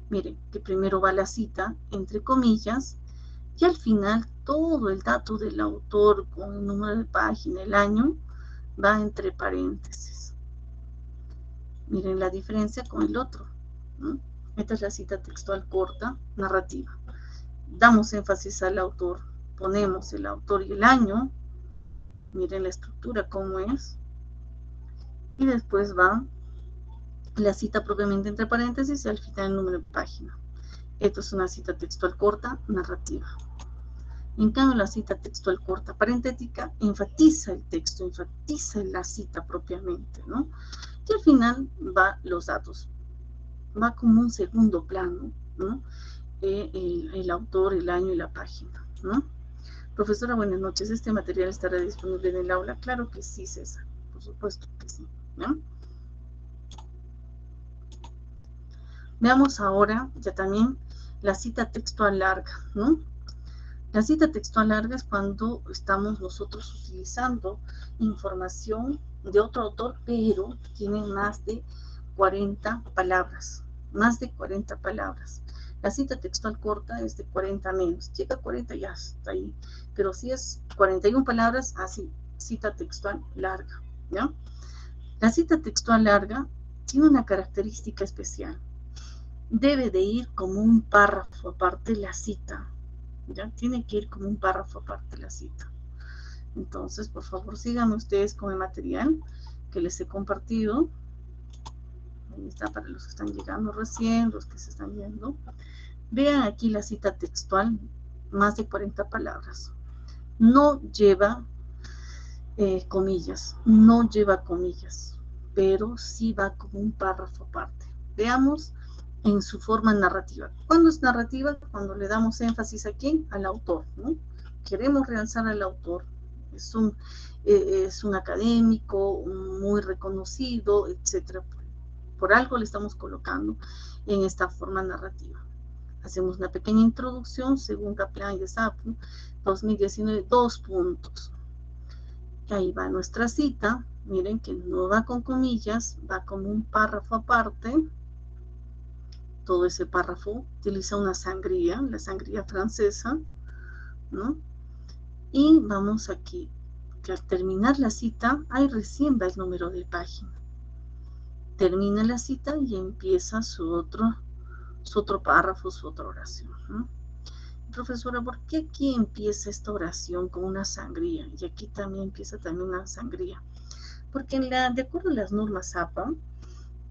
Miren, que primero va la cita, entre comillas, y al final todo el dato del autor con el número de página, el año, va entre paréntesis. Miren la diferencia con el otro, ¿no? Esta es la cita textual corta, narrativa. Damos énfasis al autor, ponemos el autor y el año, miren la estructura cómo es, y después va la cita propiamente entre paréntesis y al final el número de página. Esto es una cita textual corta, narrativa. En cambio, la cita textual corta parentética enfatiza el texto, enfatiza la cita propiamente, ¿no? Y al final va los datos, va como un segundo plano, ¿no? El autor, el año y la página, ¿no? Profesora, buenas noches. ¿Este material estará disponible en el aula? Claro que sí, César, por supuesto que sí, ¿no? Veamos ahora ya también la cita textual larga, ¿no? La cita textual larga es cuando estamos nosotros utilizando información de otro autor, pero tiene más de 40 palabras, más de 40 palabras. La cita textual corta es de 40 menos, llega a 40 y ya está ahí, pero si es 41 palabras, así, cita textual larga, ¿ya? La cita textual larga tiene una característica especial, debe de ir como un párrafo aparte la cita, ¿ya? Tiene que ir como un párrafo aparte la cita. Entonces, por favor, síganme ustedes con el material que les he compartido. Ahí está para los que están llegando recién, los que se están yendo. Vean aquí la cita textual, más de 40 palabras. No lleva comillas, no lleva comillas, pero sí va como un párrafo aparte. Veamos en su forma narrativa. ¿Cuándo es narrativa? Cuando le damos énfasis a quién, al autor, ¿no? Queremos realzar al autor. Es un académico muy reconocido, etcétera. Por algo le estamos colocando en esta forma narrativa. Hacemos una pequeña introducción según Kaplan y Sapu, 2019, 2 puntos. Ahí va nuestra cita. Miren que no va con comillas, va como un párrafo aparte. Todo ese párrafo utiliza una sangría, la sangría francesa, ¿no? Y vamos aquí, que al terminar la cita, ahí recién va el número de página. Termina la cita y empieza su otro párrafo, su otra oración, ¿no? Profesora, ¿por qué aquí empieza esta oración con una sangría? Y aquí también empieza también una sangría. Porque de acuerdo a las normas APA,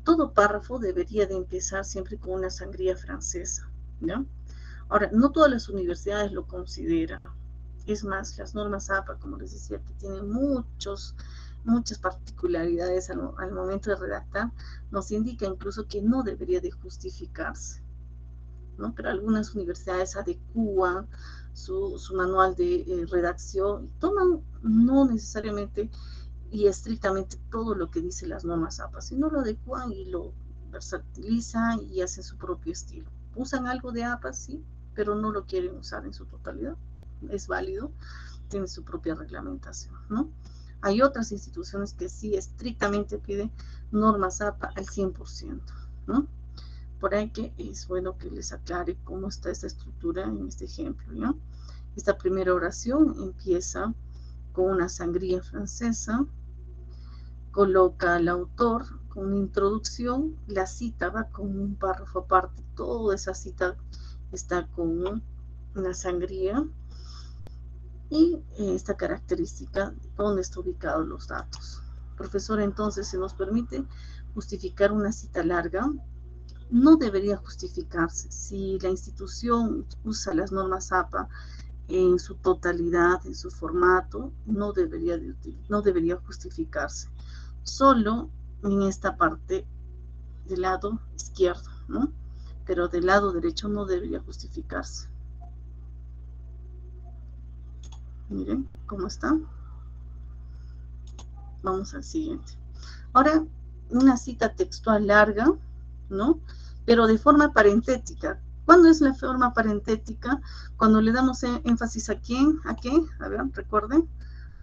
todo párrafo debería de empezar siempre con una sangría francesa, ¿no? Ahora, no todas las universidades lo consideran. Es más, las normas APA, como les decía, que tienen muchas particularidades al momento de redactar, nos indica incluso que no debería de justificarse, ¿no? Pero algunas universidades adecúan su manual de redacción y toman no necesariamente y estrictamente todo lo que dice las normas APA, sino lo adecuan y lo versatilizan y hacen su propio estilo. Usan algo de APA, sí, pero no lo quieren usar en su totalidad. Es válido, tiene su propia reglamentación, ¿no? Hay otras instituciones que sí estrictamente piden normas APA al 100%, ¿no? Por ahí que es bueno que les aclare cómo está esta estructura en este ejemplo, ¿no? Esta primera oración empieza con una sangría francesa, coloca al autor con una introducción, la cita va con un párrafo aparte, toda esa cita está con una sangría y esta característica de dónde están ubicados los datos. Profesor, entonces, se nos permite justificar una cita larga, no debería justificarse. Si la institución usa las normas APA en su totalidad, en su formato, no debería justificarse. Solo en esta parte del lado izquierdo, ¿no? Pero del lado derecho no debería justificarse. Miren cómo está. Vamos al siguiente. Ahora, una cita textual larga, ¿no? Pero de forma parentética. ¿Cuándo es la forma parentética? Cuando le damos énfasis a quién, a qué, a ver, recuerden.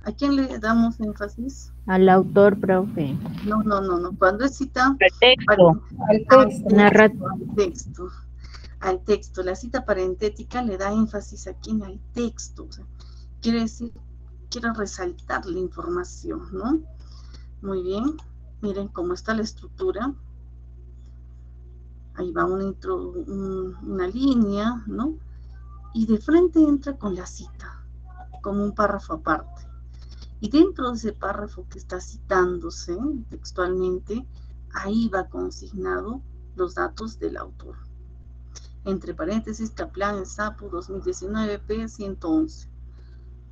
¿A quién le damos énfasis?
Al autor, profe.
No. Cuando es cita...
Al texto.
Al texto. La cita parentética le da énfasis a quién, al texto. O sea, quiere decir, quiero resaltar la información, ¿no? Muy bien. Miren cómo está la estructura. Ahí va una línea, ¿no? Y de frente entra con la cita, como un párrafo aparte. Y dentro de ese párrafo que está citándose textualmente, ahí va consignado los datos del autor. Entre paréntesis, Kaplan, SAPU 2019, P111.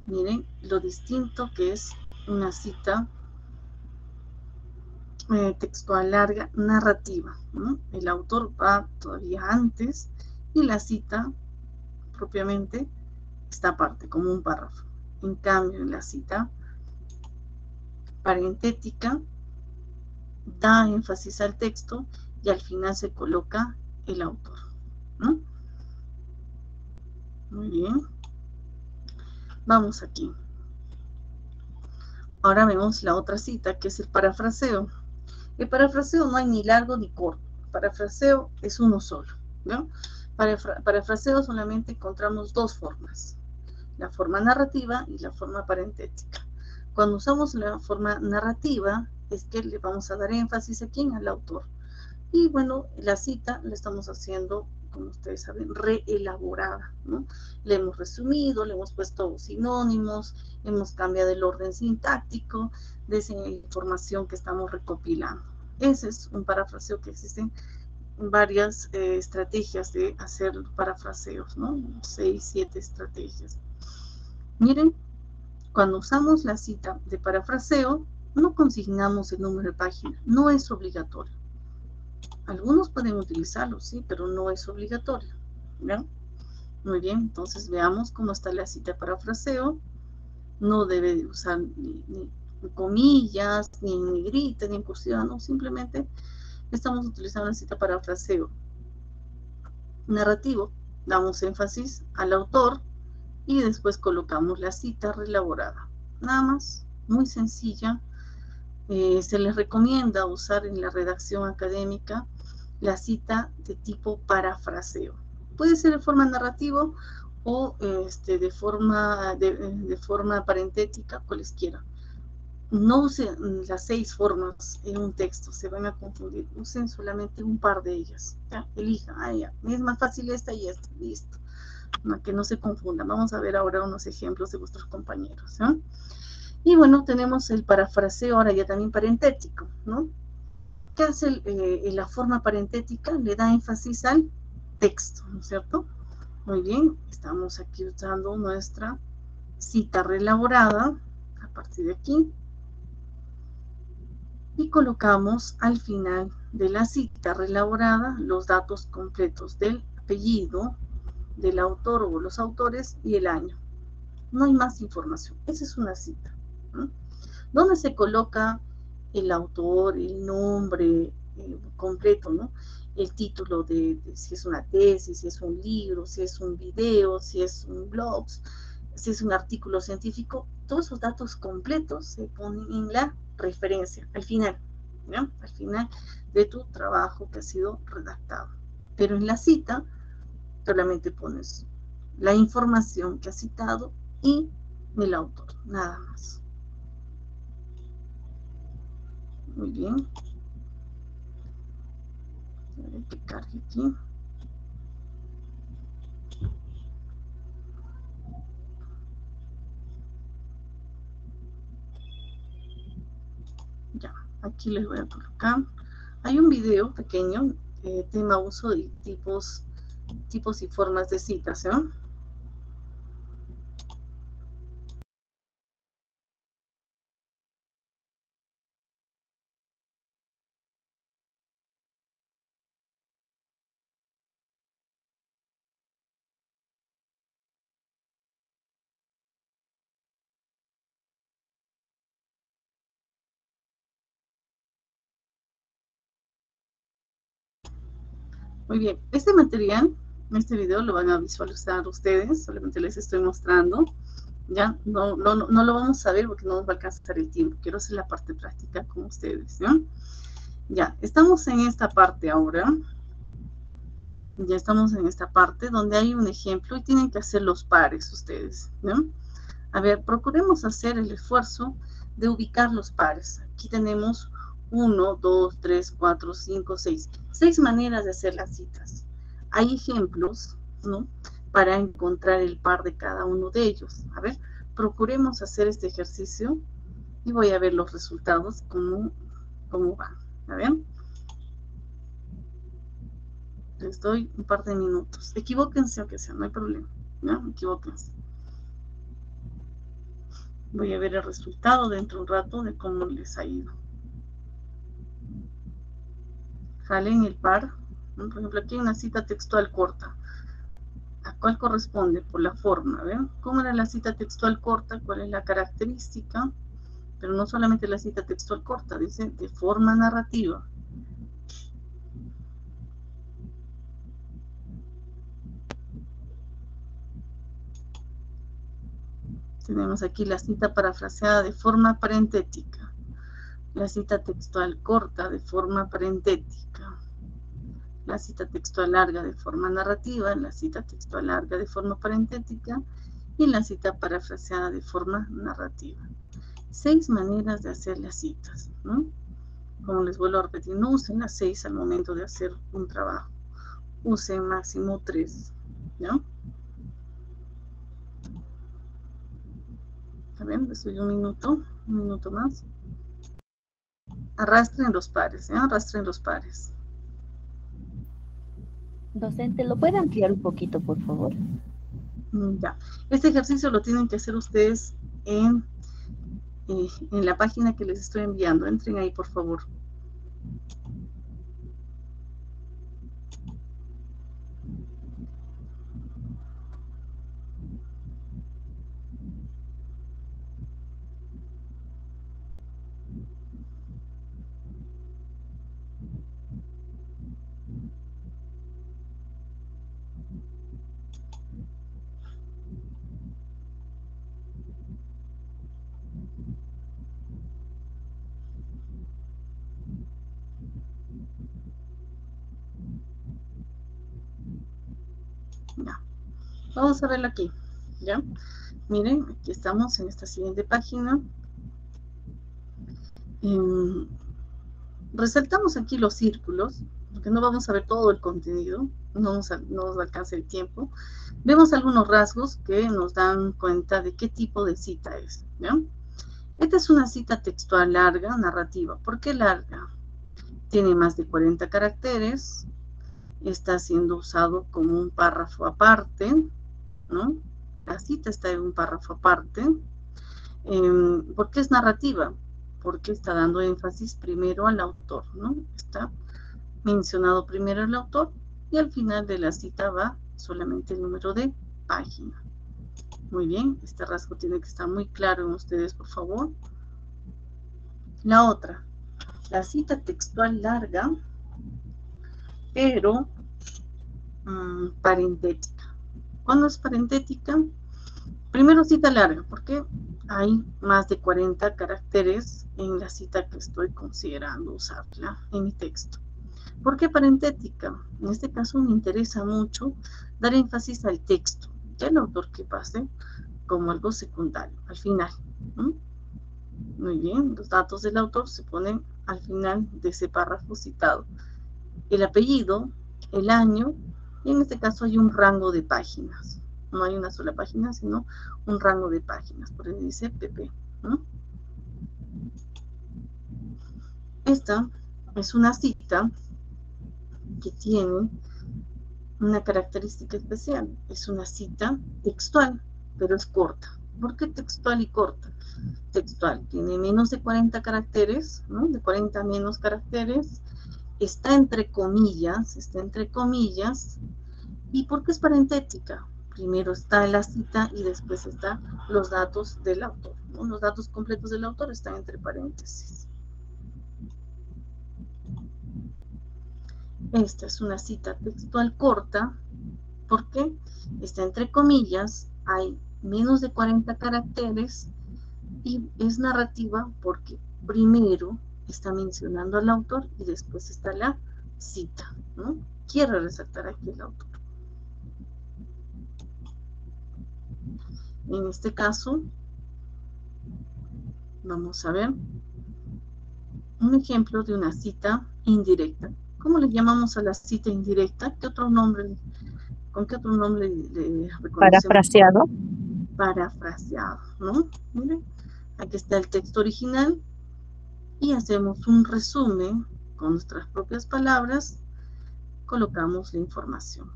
Miren lo distinto que es una cita textual larga, narrativa, ¿no? El autor va todavía antes y la cita propiamente está aparte, como un párrafo. En cambio, en la cita parentética da énfasis al texto y al final se coloca el autor, ¿no? Muy bien. Vamos aquí. Ahora vemos la otra cita, que es el parafraseo. El parafraseo no hay ni largo ni corto. El parafraseo es uno solo, ¿no? Parafraseo solamente encontramos dos formas, la forma narrativa y la forma parentética. Cuando usamos la forma narrativa es que le vamos a dar énfasis a quién, al autor. Y bueno, la cita la estamos haciendo, como ustedes saben, reelaborada, ¿no? Le hemos resumido, le hemos puesto sinónimos, hemos cambiado el orden sintáctico de esa información que estamos recopilando. Ese es un parafraseo que existen varias estrategias de hacer parafraseos, ¿no? 6, 7 estrategias. Miren, cuando usamos la cita de parafraseo, no consignamos el número de página, no es obligatorio. Algunos pueden utilizarlo, sí, pero no es obligatorio, ¿no? Muy bien, entonces veamos cómo está la cita de parafraseo. No debe de usar ni comillas, ni en negrita, ni en cursiva, no, simplemente estamos utilizando la cita parafraseo narrativo, damos énfasis al autor y después colocamos la cita reelaborada. Nada más, muy sencilla. Se les recomienda usar en la redacción académica la cita de tipo parafraseo. Puede ser de forma narrativa o de forma parentética, cualesquiera. No usen las 6 formas en un texto, se van a confundir. Usen solamente un par de ellas. ¿Ya? Elijan, ya. Es más fácil esta y esta, listo. Que no se confundan. Vamos a ver ahora unos ejemplos de vuestros compañeros, ¿no? Y bueno, tenemos el parafraseo ahora ya también parentético, ¿no? ¿Qué hace la forma parentética? Le da énfasis al texto, ¿no es cierto? Muy bien, estamos aquí usando nuestra cita reelaborada a partir de aquí. Y colocamos al final de la cita reelaborada los datos completos del apellido, del autor o los autores y el año. No hay más información. Esa es una cita, ¿no? ¿Dónde se coloca el autor, el nombre completo, ¿no? El título de si es una tesis, si es un libro, si es un video, si es un blog, si es un artículo científico? Todos esos datos completos se ponen en la referencia, al final, ¿no? Al final de tu trabajo que ha sido redactado. Pero en la cita solamente pones la información que has citado y el autor, nada más. Muy bien. A ver que cargue aquí. Ya, aquí les voy a colocar. Hay un video pequeño, tema uso de tipos y formas de citación. Muy bien, este material, este video lo van a visualizar ustedes, solamente les estoy mostrando. Ya, no lo vamos a ver porque no nos va a alcanzar el tiempo. Quiero hacer la parte práctica con ustedes, ¿no? Ya, estamos en esta parte ahora. Ya estamos en esta parte donde hay un ejemplo y tienen que hacer los pares ustedes, ¿no? A ver, procuremos hacer el esfuerzo de ubicar los pares. Aquí tenemos 1, 2, 3, 4, 5, 6. 6 maneras de hacer las citas. Hay ejemplos, ¿no?, para encontrar el par de cada uno de ellos. A ver, procuremos hacer este ejercicio y voy a ver los resultados, cómo van. A ver. Les doy un par de minutos. Equivóquense aunque sea, no hay problema, ¿no? Equivóquense. Voy a ver el resultado dentro de un rato de cómo les ha ido. Jalen el par, ¿no? Por ejemplo, aquí hay una cita textual corta. ¿A cuál corresponde? Por la forma, ¿ven? ¿Cómo era la cita textual corta? ¿Cuál es la característica? Pero no solamente la cita textual corta, dice de forma narrativa. Tenemos aquí la cita parafraseada de forma parentética, la cita textual corta de forma parentética, la cita textual larga de forma narrativa, la cita textual larga de forma parentética y la cita parafraseada de forma narrativa. 6 maneras de hacer las citas, ¿no? Como les vuelvo a repetir, no usen las 6 al momento de hacer un trabajo. Usen máximo 3, ¿no? A ver, les doy un minuto más. Arrastren los pares, ¿eh? Arrastren los pares.
Docente, ¿lo puede ampliar un poquito, por favor?
Ya. Este ejercicio lo tienen que hacer ustedes en la página que les estoy enviando. Entren ahí, por favor. Ya. Vamos a verlo aquí, ¿ya? Miren, aquí estamos en esta siguiente página. Resaltamos aquí los círculos, porque no vamos a ver todo el contenido, no nos alcanza el tiempo. Vemos algunos rasgos que nos dan cuenta de qué tipo de cita es, ¿ya? Esta es una cita textual larga, narrativa. ¿Por qué larga? Tiene más de 40 caracteres, está siendo usado como un párrafo aparte, ¿no? La cita está en un párrafo aparte. ¿Por qué es narrativa? Porque está dando énfasis primero al autor, ¿no? Está mencionado primero el autor y al final de la cita va solamente el número de página. Muy bien, este rasgo tiene que estar muy claro en ustedes, por favor. La otra, la cita textual larga, pero parentética. ¿Cuándo es parentética? Primero cita larga, porque hay más de 40 caracteres en la cita que estoy considerando usarla en mi texto. ¿Por qué parentética? En este caso me interesa mucho dar énfasis al texto del autor que pase como algo secundario, al final, ¿no? Muy bien, los datos del autor se ponen al final de ese párrafo citado. El apellido, el año, y en este caso hay un rango de páginas. No hay una sola página, sino un rango de páginas. Por eso dice PP, ¿no? Esta es una cita que tiene una característica especial. Es una cita textual, pero es corta. ¿Por qué textual y corta? Textual tiene menos de 40 caracteres, ¿no? De 40 menos caracteres. Está entre comillas, ¿Y por qué es parentética? Primero está la cita y después están los datos del autor, ¿no? Los datos completos del autor están entre paréntesis. Esta es una cita textual corta, porque está entre comillas, hay menos de 40 caracteres y es narrativa porque primero está mencionando al autor y después está la cita, ¿no? Quiero resaltar aquí el autor. En este caso, vamos a ver un ejemplo de una cita indirecta. ¿Cómo le llamamos a la cita indirecta? ¿Qué otro nombre, con qué otro nombre le reconocemos?
Parafraseado.
Parafraseado, ¿no? Miren, aquí está el texto original y hacemos un resumen con nuestras propias palabras, colocamos la información.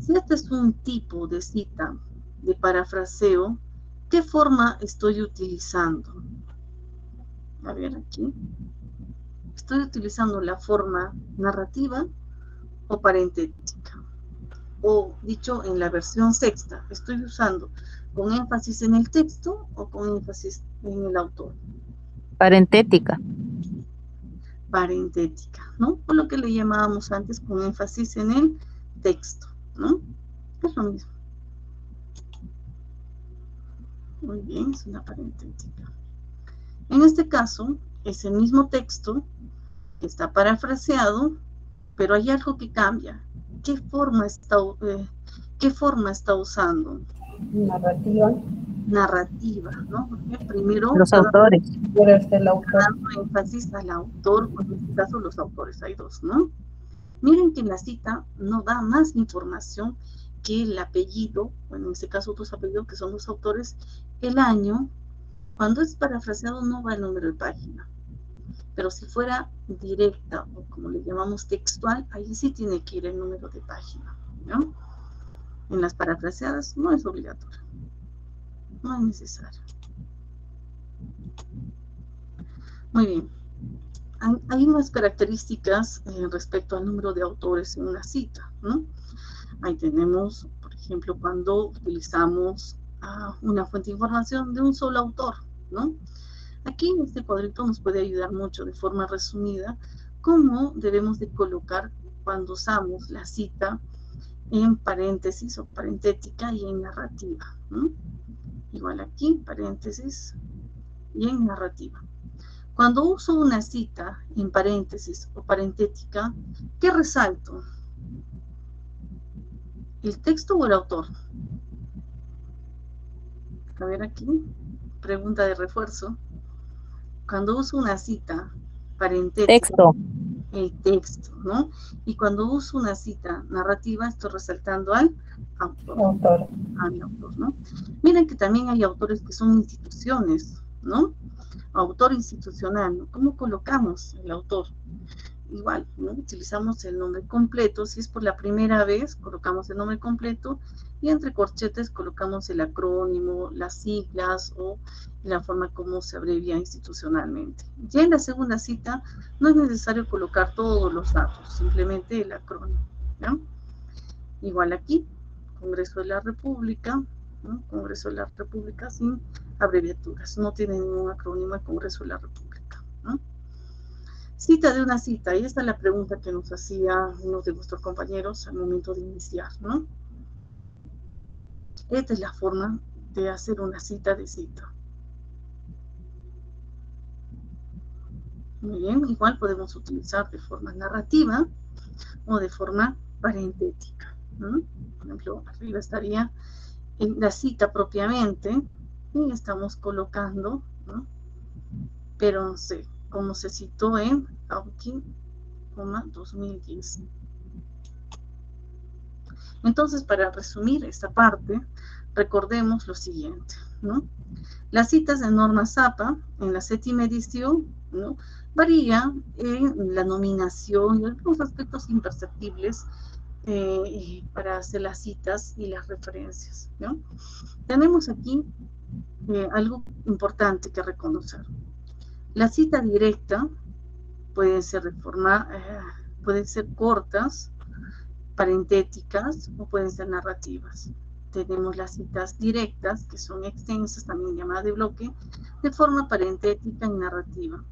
Si este es un tipo de cita de parafraseo, ¿qué forma estoy utilizando? A ver aquí. ¿Estoy utilizando la forma narrativa o parentética? O dicho en la versión sexta, ¿estoy usando con énfasis en el texto o con énfasis en el autor?
Parentética.
Parentética, ¿no? O lo que le llamábamos antes con énfasis en el texto, ¿no? Es lo mismo. Muy bien, es una parentética. En este caso, es el mismo texto que está parafraseado, pero hay algo que cambia. ¿Qué forma está usando?
Narrativa.
Narrativa, ¿no? Porque primero
Los autores.
Pero es el autor.
dando énfasis al autor, o en este caso los autores, hay dos, ¿no? Miren que en la cita no da más información que el apellido, bueno, en este caso otros apellidos que son los autores, el año. Cuando es parafraseado no va el número de página, pero si fuera directa o como le llamamos textual, ahí sí tiene que ir el número de página, ¿no? En las parafraseadas no es obligatorio, no es necesario. Muy bien. Hay unas características respecto al número de autores en una cita, ¿no? Ahí tenemos, por ejemplo, cuando utilizamos una fuente de información de un solo autor, ¿no? Aquí en este cuadrito nos puede ayudar mucho de forma resumida cómo debemos de colocar cuando usamos la cita en paréntesis o parentética y en narrativa, ¿no? Igual aquí, paréntesis y en narrativa. Cuando uso una cita en paréntesis o parentética, ¿qué resalto? ¿El texto o el autor? A ver aquí, pregunta de refuerzo. Cuando uso una cita parentética,
Texto.
el texto, ¿no? Y cuando uso una cita narrativa, estoy resaltando al autor. Al autor, ¿no? Miren que también hay autores que son instituciones, ¿no? Autor institucional, ¿no? ¿Cómo colocamos el autor? Igual, ¿no? Utilizamos el nombre completo. Si es por la primera vez, colocamos el nombre completo y entre corchetes colocamos el acrónimo, las siglas o la forma como se abrevia institucionalmente. Ya en la segunda cita no es necesario colocar todos los datos, simplemente el acrónimo, ¿no? Igual aquí, Congreso de la República, ¿no? Congreso de la República sin abreviaturas, no tiene ningún acrónimo el Congreso de la República, ¿no? Cita de una cita, y esta es la pregunta que nos hacía uno de nuestros compañeros al momento de iniciar, ¿no? Esta es la forma de hacer una cita de cita. Muy bien, igual podemos utilizar de forma narrativa o de forma parentética, ¿no? Por ejemplo, arriba estaría en la cita propiamente y estamos colocando, ¿no? Pero no sé, como se citó en Hawking, 2010. Entonces, para resumir esta parte, recordemos lo siguiente, ¿no? Las citas de norma Zappa en la 7ª edición, ¿no?, varían en la nominación y algunos aspectos imperceptibles para hacer las citas y las referencias, ¿no? Tenemos aquí algo importante que reconocer. La cita directa pueden ser pueden ser cortas, parentéticas o pueden ser narrativas. Tenemos las citas directas, que son extensas, también llamadas de bloque, de forma parentética y narrativa.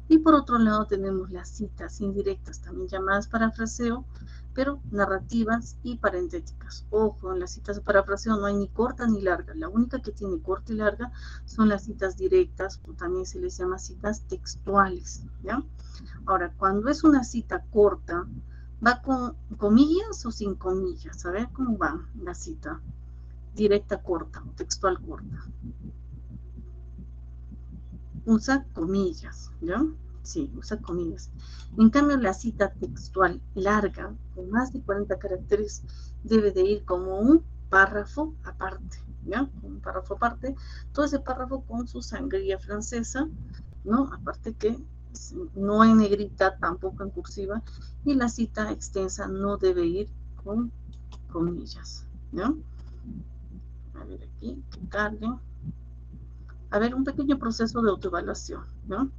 Y por otro lado tenemos las citas indirectas, también llamadas parafraseo, pero narrativas y parentéticas. Ojo, en las citas de parafraseo no hay ni corta ni larga. La única que tiene corta y larga son las citas directas, o también se les llama citas textuales, ¿ya? Ahora, cuando es una cita corta, ¿va con comillas o sin comillas? A ver cómo va la cita directa corta, textual corta. Usa comillas, ¿ya? Sí, usa comillas. En cambio, la cita textual larga, con más de 40 caracteres, debe de ir como un párrafo aparte, ¿ya? Un párrafo aparte, todo ese párrafo con su sangría francesa, ¿no? Aparte que no en negrita, tampoco en cursiva, y la cita extensa no debe ir con comillas, ¿no? A ver aquí, que cargue. A ver, un pequeño proceso de autoevaluación, ¿no?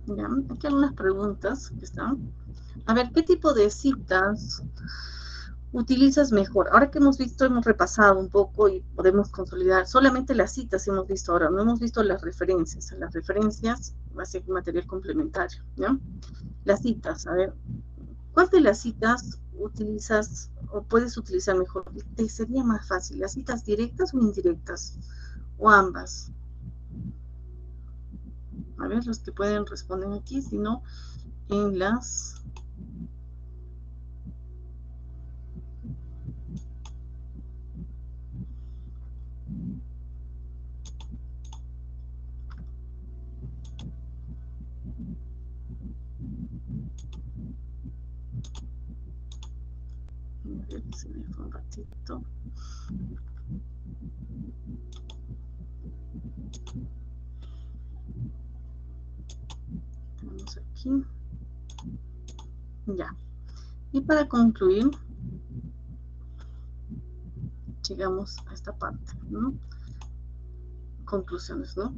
Ya, aquí hay algunas preguntas que están. A ver, ¿qué tipo de citas utilizas mejor? Ahora que hemos visto, hemos repasado un poco y podemos consolidar. Solamente las citas hemos visto ahora, no hemos visto las referencias. Las referencias va a ser material complementario, ¿no? Las citas, a ver, ¿cuál de las citas utilizas o puedes utilizar mejor? ¿Te sería más fácil, las citas directas o indirectas? ¿O ambas? A ver, los que pueden responder aquí, si no, en las... A ver, se me fue un ratito. Tenemos aquí. Ya. Y para concluir, llegamos a esta parte, ¿no? Conclusiones, ¿no?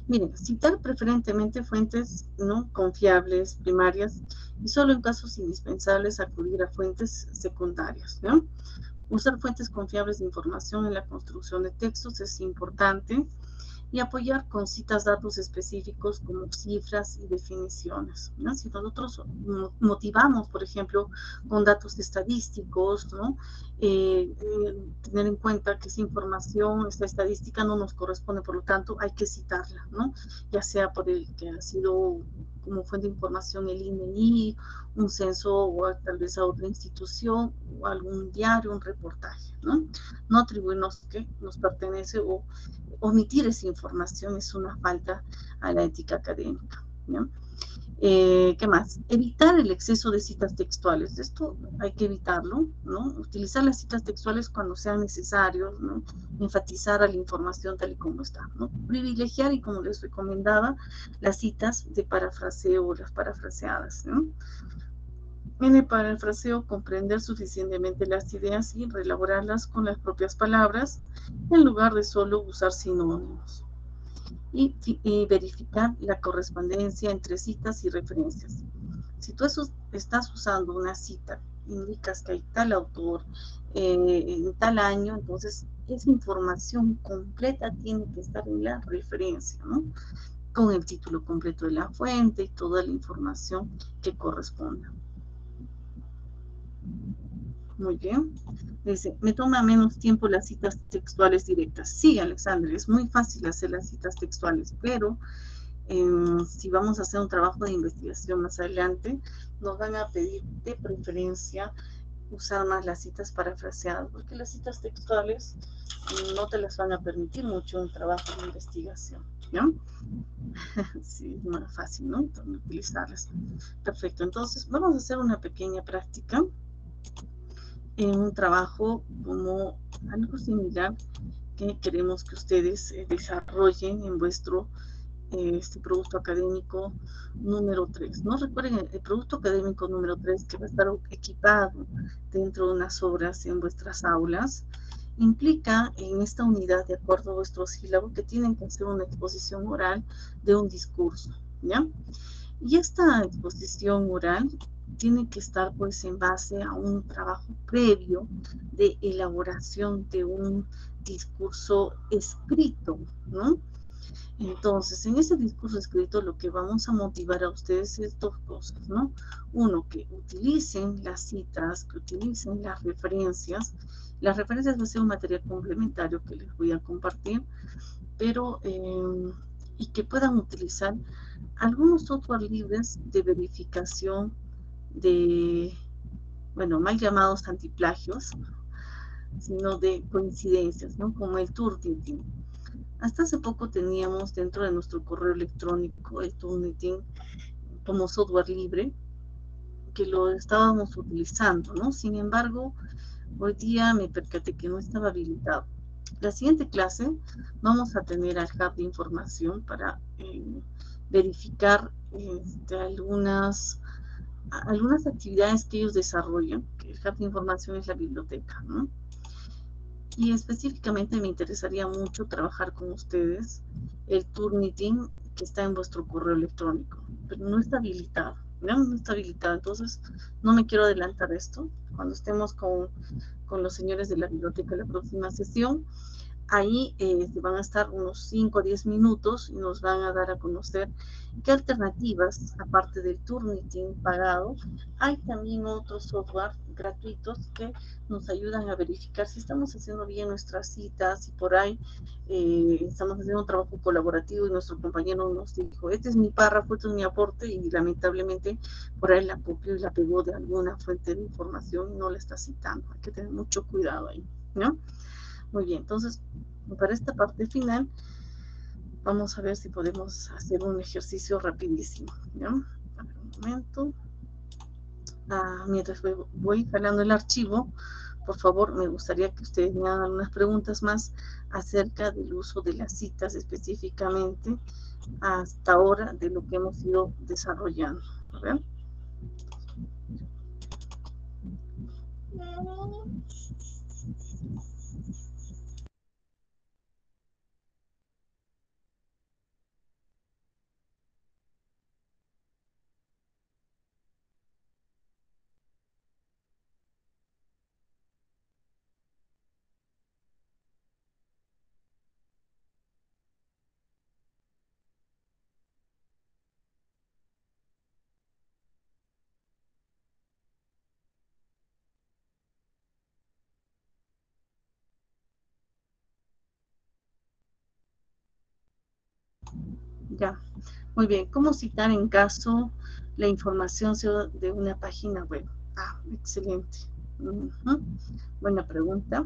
Miren, citar preferentemente fuentes, ¿no?, confiables, primarias, y solo en casos indispensables acudir a fuentes secundarias, ¿no? Usar fuentes confiables de información en la construcción de textos es importante, y apoyar con citas datos específicos como cifras y definiciones, ¿no? Si nosotros motivamos, por ejemplo, con datos estadísticos, ¿no? Tener en cuenta que esa información, esta estadística no nos corresponde, por lo tanto hay que citarla, ¿no? Ya sea por el que ha sido como fuente de información el INEI, un censo o tal vez a otra institución o algún diario, un reportaje, ¿no? No atribuirnos que nos pertenece o omitir esa información es una falta a la ética académica, ¿no? ¿Qué más? Evitar el exceso de citas textuales. Esto hay que evitarlo, ¿no? Utilizar las citas textuales cuando sean necesarios, ¿no? Enfatizar a la información tal y como está, ¿no? Privilegiar, y como les recomendaba, las citas de parafraseo o las parafraseadas, ¿no? En el parafraseo, comprender suficientemente las ideas y reelaborarlas con las propias palabras, en lugar de solo usar sinónimos. Y verificar la correspondencia entre citas y referencias. Si tú estás usando una cita, indicas que hay tal autor en tal año, entonces esa información completa tiene que estar en la referencia, ¿no? Con el título completo de la fuente y toda la información que corresponda. Muy bien. Dice, me toma menos tiempo las citas textuales directas. Sí, Alexander, es muy fácil hacer las citas textuales, pero si vamos a hacer un trabajo de investigación más adelante, nos van a pedir de preferencia usar más las citas parafraseadas, porque las citas textuales no te las van a permitir mucho un trabajo de investigación, ¿no? Sí, es más fácil, ¿no? Utilizarlas. Perfecto, entonces vamos a hacer una pequeña práctica en un trabajo como algo similar que queremos que ustedes desarrollen en vuestro este producto académico número 3. No recuerden el producto académico número 3 que va a estar equipado dentro de unas obras en vuestras aulas. Implica en esta unidad, de acuerdo a vuestro sílabo, que tienen que hacer una exposición oral de un discurso, ¿ya? Y esta exposición oral tiene que estar pues en base a un trabajo previo de elaboración de un discurso escrito, ¿no? Entonces, en ese discurso escrito lo que vamos a motivar a ustedes es dos cosas, ¿no? Uno, que utilicen las citas, que utilicen las referencias. Las referencias va a ser un material complementario que les voy a compartir, pero y que puedan utilizar algunos software libres de verificación de, bueno, mal llamados antiplagios, sino de coincidencias, ¿no? Como el Turnitin. Hasta hace poco teníamos dentro de nuestro correo electrónico el Turnitin como software libre, que lo estábamos utilizando, ¿no? Sin embargo, hoy día me percaté que no estaba habilitado. La siguiente clase vamos a tener al hub de información para verificar algunas actividades que ellos desarrollan, que el hub de información es la biblioteca, ¿no? Y específicamente me interesaría mucho trabajar con ustedes el Turnitin que está en vuestro correo electrónico, pero no está habilitado, ¿no? No está habilitado, entonces no me quiero adelantar esto. Cuando estemos con los señores de la biblioteca la próxima sesión, ahí van a estar unos 5 o 10 minutos y nos van a dar a conocer qué alternativas, aparte del Turnitin pagado, hay también otros software gratuitos que nos ayudan a verificar si estamos haciendo bien nuestras citas y por ahí estamos haciendo un trabajo colaborativo y nuestro compañero nos dijo, este es mi párrafo, este es mi aporte y lamentablemente por ahí la copió y la pegó de alguna fuente de información y no la está citando. Hay que tener mucho cuidado ahí, ¿no? Muy bien, entonces, para esta parte final, vamos a ver si podemos hacer un ejercicio rapidísimo, ¿ya? A ver, un momento. Mientras voy jalando el archivo, por favor, me gustaría que ustedes me hagan unas preguntas más acerca del uso de las citas específicamente hasta ahora de lo que hemos ido desarrollando. A ver. Ya, muy bien. ¿Cómo citar en caso la información sea de una página web? Excelente. Buena pregunta.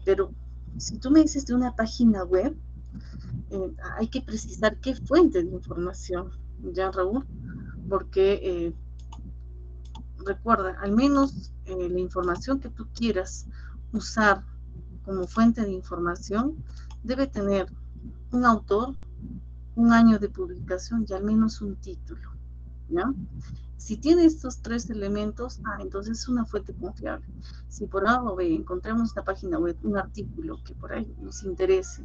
Pero si tú me dices de una página web, hay que precisar qué fuente de información, ¿ya, Raúl? Porque recuerda, al menos la información que tú quieras usar como fuente de información debe tener un autor, un año de publicación y al menos un título, ¿ya? Si tiene estos tres elementos, entonces es una fuente confiable. Si por A o B encontramos en la página web un artículo que por ahí nos interese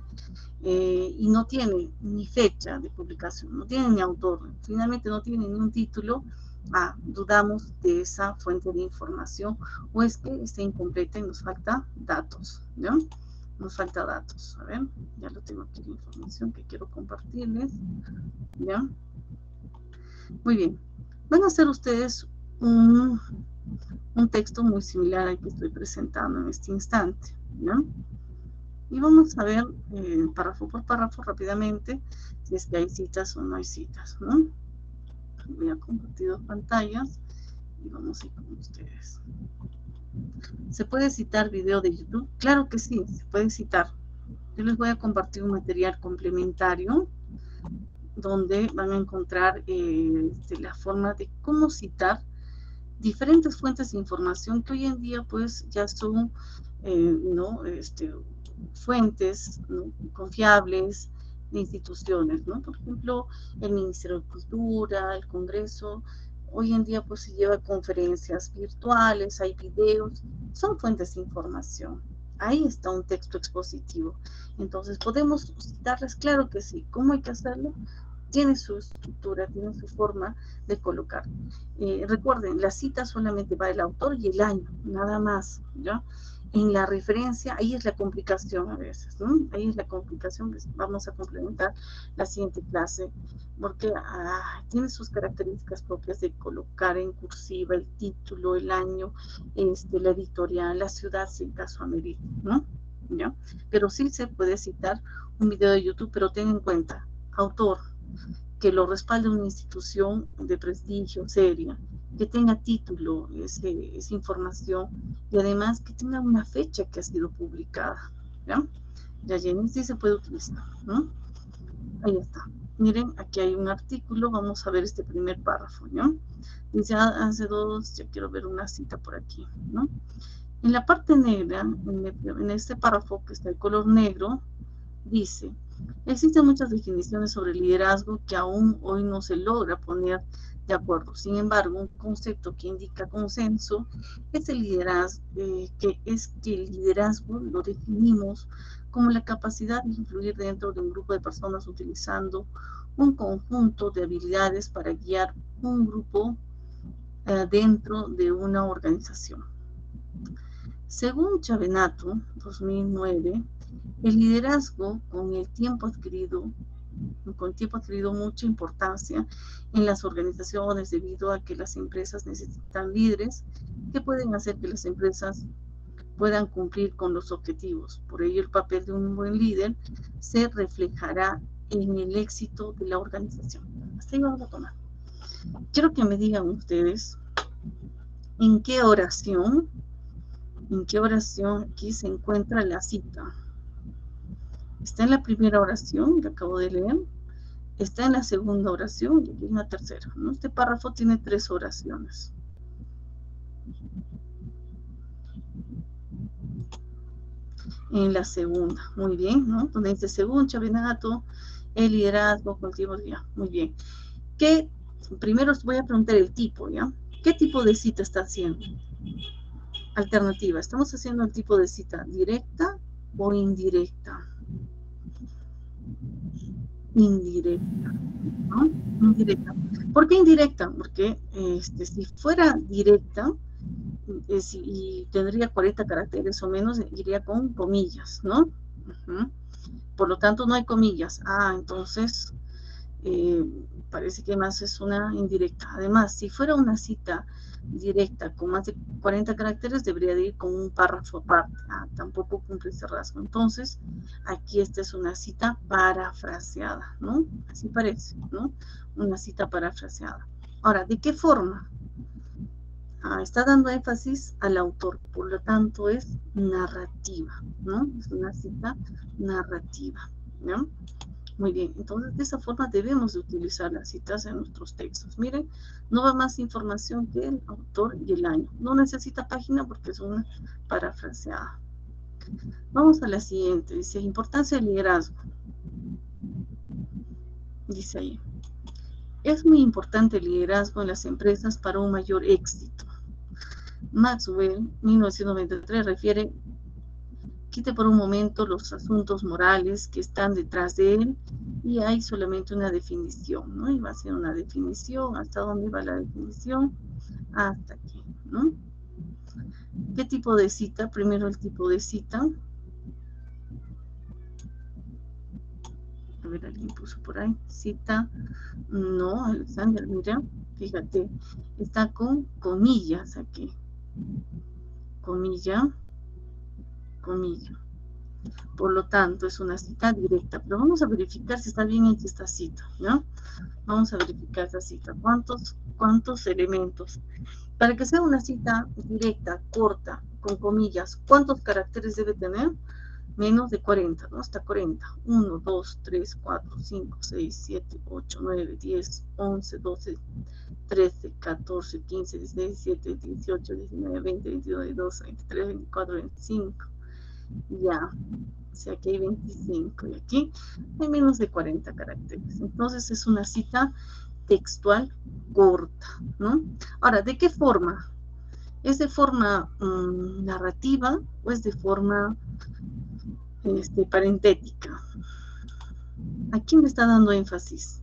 y no tiene ni fecha de publicación, no tiene ni autor, finalmente no tiene ni un título, dudamos de esa fuente de información o es que está incompleta y nos falta datos, ¿no? Nos falta datos. A ver, ya lo tengo aquí la información que quiero compartirles, ¿ya? Muy bien. Van a hacer ustedes un texto muy similar al que estoy presentando en este instante, ¿no? Y vamos a ver párrafo por párrafo rápidamente si es que hay citas o no hay citas, ¿no? Voy a compartir dos pantallas y vamos a ir con ustedes. ¿Se puede citar video de YouTube? Claro que sí, se puede citar. Yo les voy a compartir un material complementario donde van a encontrar la forma de cómo citar diferentes fuentes de información que hoy en día pues ya son ¿no? Fuentes, ¿no? confiables de instituciones, ¿no? Por ejemplo, el Ministerio de Cultura, el Congreso, hoy en día pues se lleva conferencias virtuales, hay videos, son fuentes de información. Ahí está un texto expositivo. Entonces, ¿podemos citarles? Claro que sí. ¿Cómo hay que hacerlo? Tiene su estructura, tiene su forma de colocar. Recuerden, la cita solamente va el autor y el año, nada más, ¿ya? En la referencia, ahí es la complicación a veces, ¿no? Ahí es la complicación que vamos a complementar la siguiente clase, porque tiene sus características propias de colocar en cursiva el título, el año, la editorial, la ciudad, si el caso amerita, ¿no? ¿Ya? Pero sí se puede citar un video de YouTube, pero ten en cuenta, autor, que lo respalde una institución de prestigio, seria, que tenga título, esa información, y además que tenga una fecha que ha sido publicada, ¿ya? Ya Jenny sí se puede utilizar, ¿no? Ahí está. Miren, aquí hay un artículo, vamos a ver este primer párrafo, ¿no? Dice, hace dos, ya quiero ver una cita por aquí, ¿no? En la parte negra, en este párrafo que está el color negro, dice, existen muchas definiciones sobre liderazgo que aún hoy no se logra poner de acuerdo. Sin embargo, un concepto que indica consenso es el liderazgo, que el liderazgo lo definimos como la capacidad de influir dentro de un grupo de personas utilizando un conjunto de habilidades para guiar un grupo dentro de una organización. Según Chavenato, 2009, el liderazgo con tiempo adquirido mucha importancia en las organizaciones debido a que las empresas necesitan líderes que pueden hacer que las empresas puedan cumplir con los objetivos. Por ello, el papel de un buen líder se reflejará en el éxito de la organización. Hasta ahí vamos a tomar. Quiero que me digan ustedes en qué oración aquí se encuentra la cita. Está en la primera oración que acabo de leer, está en la segunda oración y en la tercera, ¿no? Este párrafo tiene 3 oraciones. En la segunda, muy bien, ¿no? Donde dice, según Chavenato, el liderazgo cultivo, ya, muy bien. Primero os voy a preguntar el tipo, ¿ya? ¿Qué tipo de cita está haciendo? Alternativa, ¿estamos haciendo el tipo de cita directa o indirecta? Indirecta, ¿no? Indirecta. ¿Por qué indirecta? Porque si fuera directa y tendría 40 caracteres o menos, iría con comillas, ¿no? Por lo tanto, no hay comillas. Entonces, parece que más es una indirecta. Además, si fuera una cita directa con más de 40 caracteres, debería de ir con un párrafo aparte. Tampoco cumple ese rasgo. Entonces, aquí esta es una cita parafraseada, ¿no? Así parece, ¿no? Una cita parafraseada. Ahora, ¿de qué forma? Está dando énfasis al autor, por lo tanto es narrativa, ¿no? Es una cita narrativa, ¿no? Muy bien, entonces de esa forma debemos de utilizar las citas en nuestros textos. Miren, no va más información que el autor y el año. No necesita página porque es una parafraseada. Vamos a la siguiente, dice, importancia del liderazgo. Dice ahí, es muy importante el liderazgo en las empresas para un mayor éxito. Maxwell, 1993, refiere, quite por un momento los asuntos morales que están detrás de él y hay solamente una definición, ¿no? Y va a ser una definición, ¿hasta dónde va la definición? Hasta aquí, ¿no? ¿Qué tipo de cita? Primero el tipo de cita. a ver, alguien puso por ahí, cita, no, Alexander, mira, fíjate, está con comillas aquí, comilla, comilla. Por lo tanto, es una cita directa, pero vamos a verificar si está bien hecha esta cita, ¿no? Vamos a verificar esta cita. ¿Cuántos elementos? Para que sea una cita directa, corta, con comillas, ¿cuántos caracteres debe tener? Menos de 40, ¿no? Hasta 40. 1, 2, 3, 4, 5, 6, 7, 8, 9, 10, 11, 12, 13, 14, 15, 16, 17, 18, 19, 20, 22, 22, 23, 24, 25. Ya. O sea, aquí hay 25 y aquí hay menos de 40 caracteres. Entonces es una cita textual corta, ¿no? Ahora, ¿de qué forma? ¿Es de forma narrativa o es de forma parentética? ¿A quién le está dando énfasis?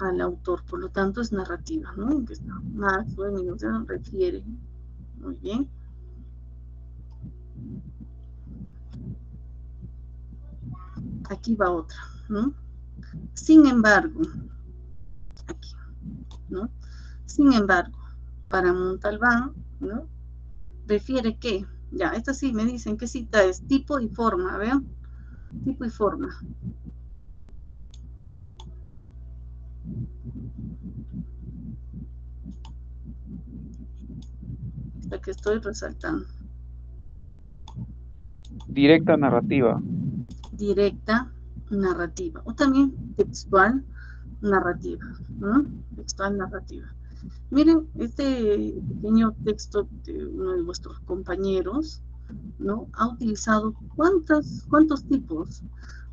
Al autor, por lo tanto es narrativa, ¿no? Que está más o menos, ya refiere. Muy bien. Aquí va otra, ¿no? Sin embargo, aquí, ¿no? Sin embargo, para Montalbán, ¿no? Refiere que, ya, esta sí me dicen qué cita es, tipo y forma, ¿vean? Tipo y forma. Esta que estoy resaltando.
Directa narrativa.
Directa narrativa. O también textual narrativa, ¿no? Textual narrativa. Miren, este pequeño texto de uno de vuestros compañeros, ¿no? Ha utilizado ¿cuántos tipos?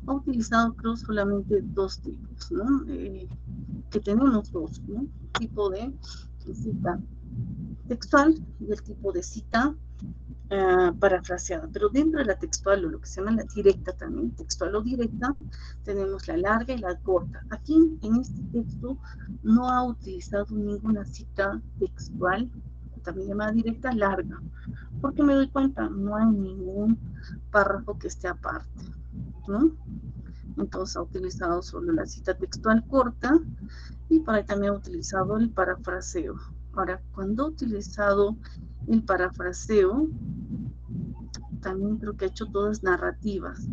Ha utilizado, creo, solamente 2 tipos, ¿no? Que tenemos 2, ¿no? Tipo de cita textual y el tipo de cita parafraseada. Pero dentro de la textual, o lo que se llama la directa también, textual o directa, tenemos la larga y la corta. Aquí, en este texto, no ha utilizado ninguna cita textual, también llamada directa, larga. Porque me doy cuenta, no hay ningún párrafo que esté aparte, ¿no? Entonces ha utilizado solo la cita textual corta y por ahí también ha utilizado el parafraseo. Ahora, cuando ha utilizado el parafraseo, también creo que ha hecho todas narrativas,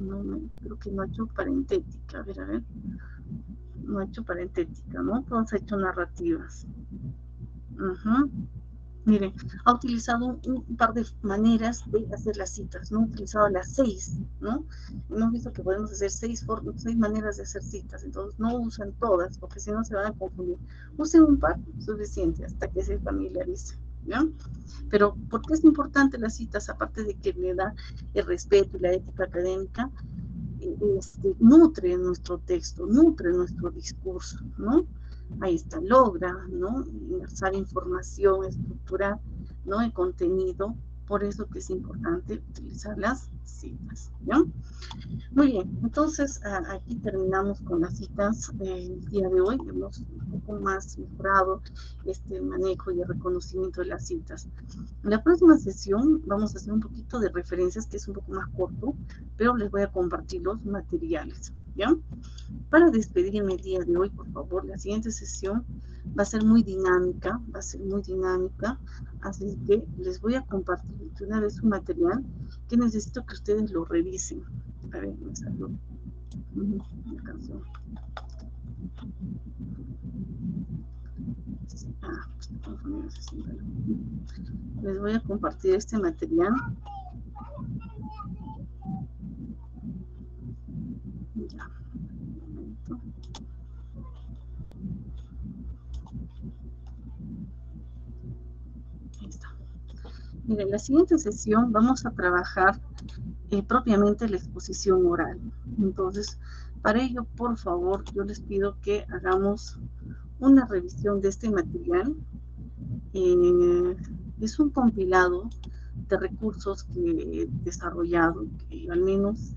creo que no ha hecho parentética, a ver, no ha hecho parentética, ¿no? Todas ha hecho narrativas. Miren, ha utilizado un par de maneras de hacer las citas, ¿no? Ha utilizado las 6, ¿no? Hemos visto que podemos hacer 6 maneras de hacer citas, entonces no usan todas, porque si no se van a confundir. Usen un par, suficiente, hasta que se familiaricen, ¿ya? Pero, ¿por qué es importante las citas? Aparte de que le da el respeto y la ética académica, nutre nuestro texto, nutre nuestro discurso, ¿no? Ahí está, logra, ¿no? Inmersar información, estructurar, ¿no? El contenido, por eso que es importante utilizar las citas, ¿ya? Muy bien, entonces aquí terminamos con las citas el día de hoy. Hemos un poco más mejorado este manejo y el reconocimiento de las citas. En la próxima sesión vamos a hacer un poquito de referencias, que es un poco más corto, pero les voy a compartir los materiales, ¿ya? Para despedirme el día de hoy, por favor, la siguiente sesión va a ser muy dinámica, así que les voy a compartir de una vez un material que necesito que ustedes lo revisen. A ver, me salió una canción. Les voy a compartir este material. Ya, un momento. Ahí está. Miren, en la siguiente sesión vamos a trabajar propiamente la exposición oral. Entonces, para ello, por favor, yo les pido que hagamos una revisión de este material. Es un compilado de recursos que he desarrollado, que al menos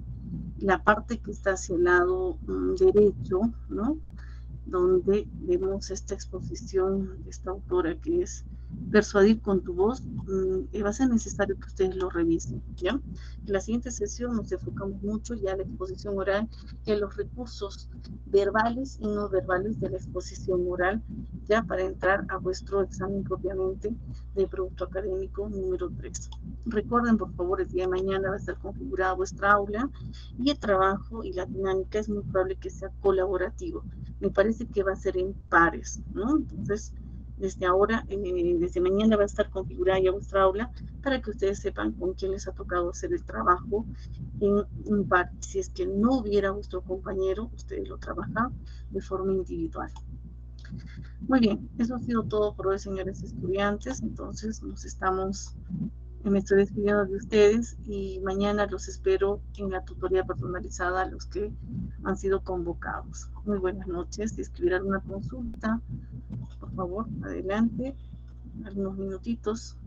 la parte que está hacia el lado derecho, ¿no? Donde vemos esta exposición de esta autora que es persuadir con tu voz, va a ser necesario que ustedes lo revisen, ¿ya? En la siguiente sesión nos enfocamos mucho ya a la exposición oral y a los recursos verbales y no verbales de la exposición oral, ya para entrar a vuestro examen propiamente de producto académico número 3. Recuerden, por favor, el día de mañana va a estar configurada vuestra aula y el trabajo y la dinámica es muy probable que sea colaborativo. Me parece que va a ser en pares, ¿no? Entonces, desde ahora, desde mañana va a estar configurada ya vuestra aula para que ustedes sepan con quién les ha tocado hacer el trabajo en un par. Si es que no hubiera vuestro compañero, ustedes lo trabajan de forma individual. Muy bien, eso ha sido todo por hoy, señores estudiantes. Entonces, me estoy despidiendo de ustedes y mañana los espero en la tutoría personalizada a los que han sido convocados. Muy buenas noches. Si escribieran una consulta, por favor, adelante, algunos minutitos.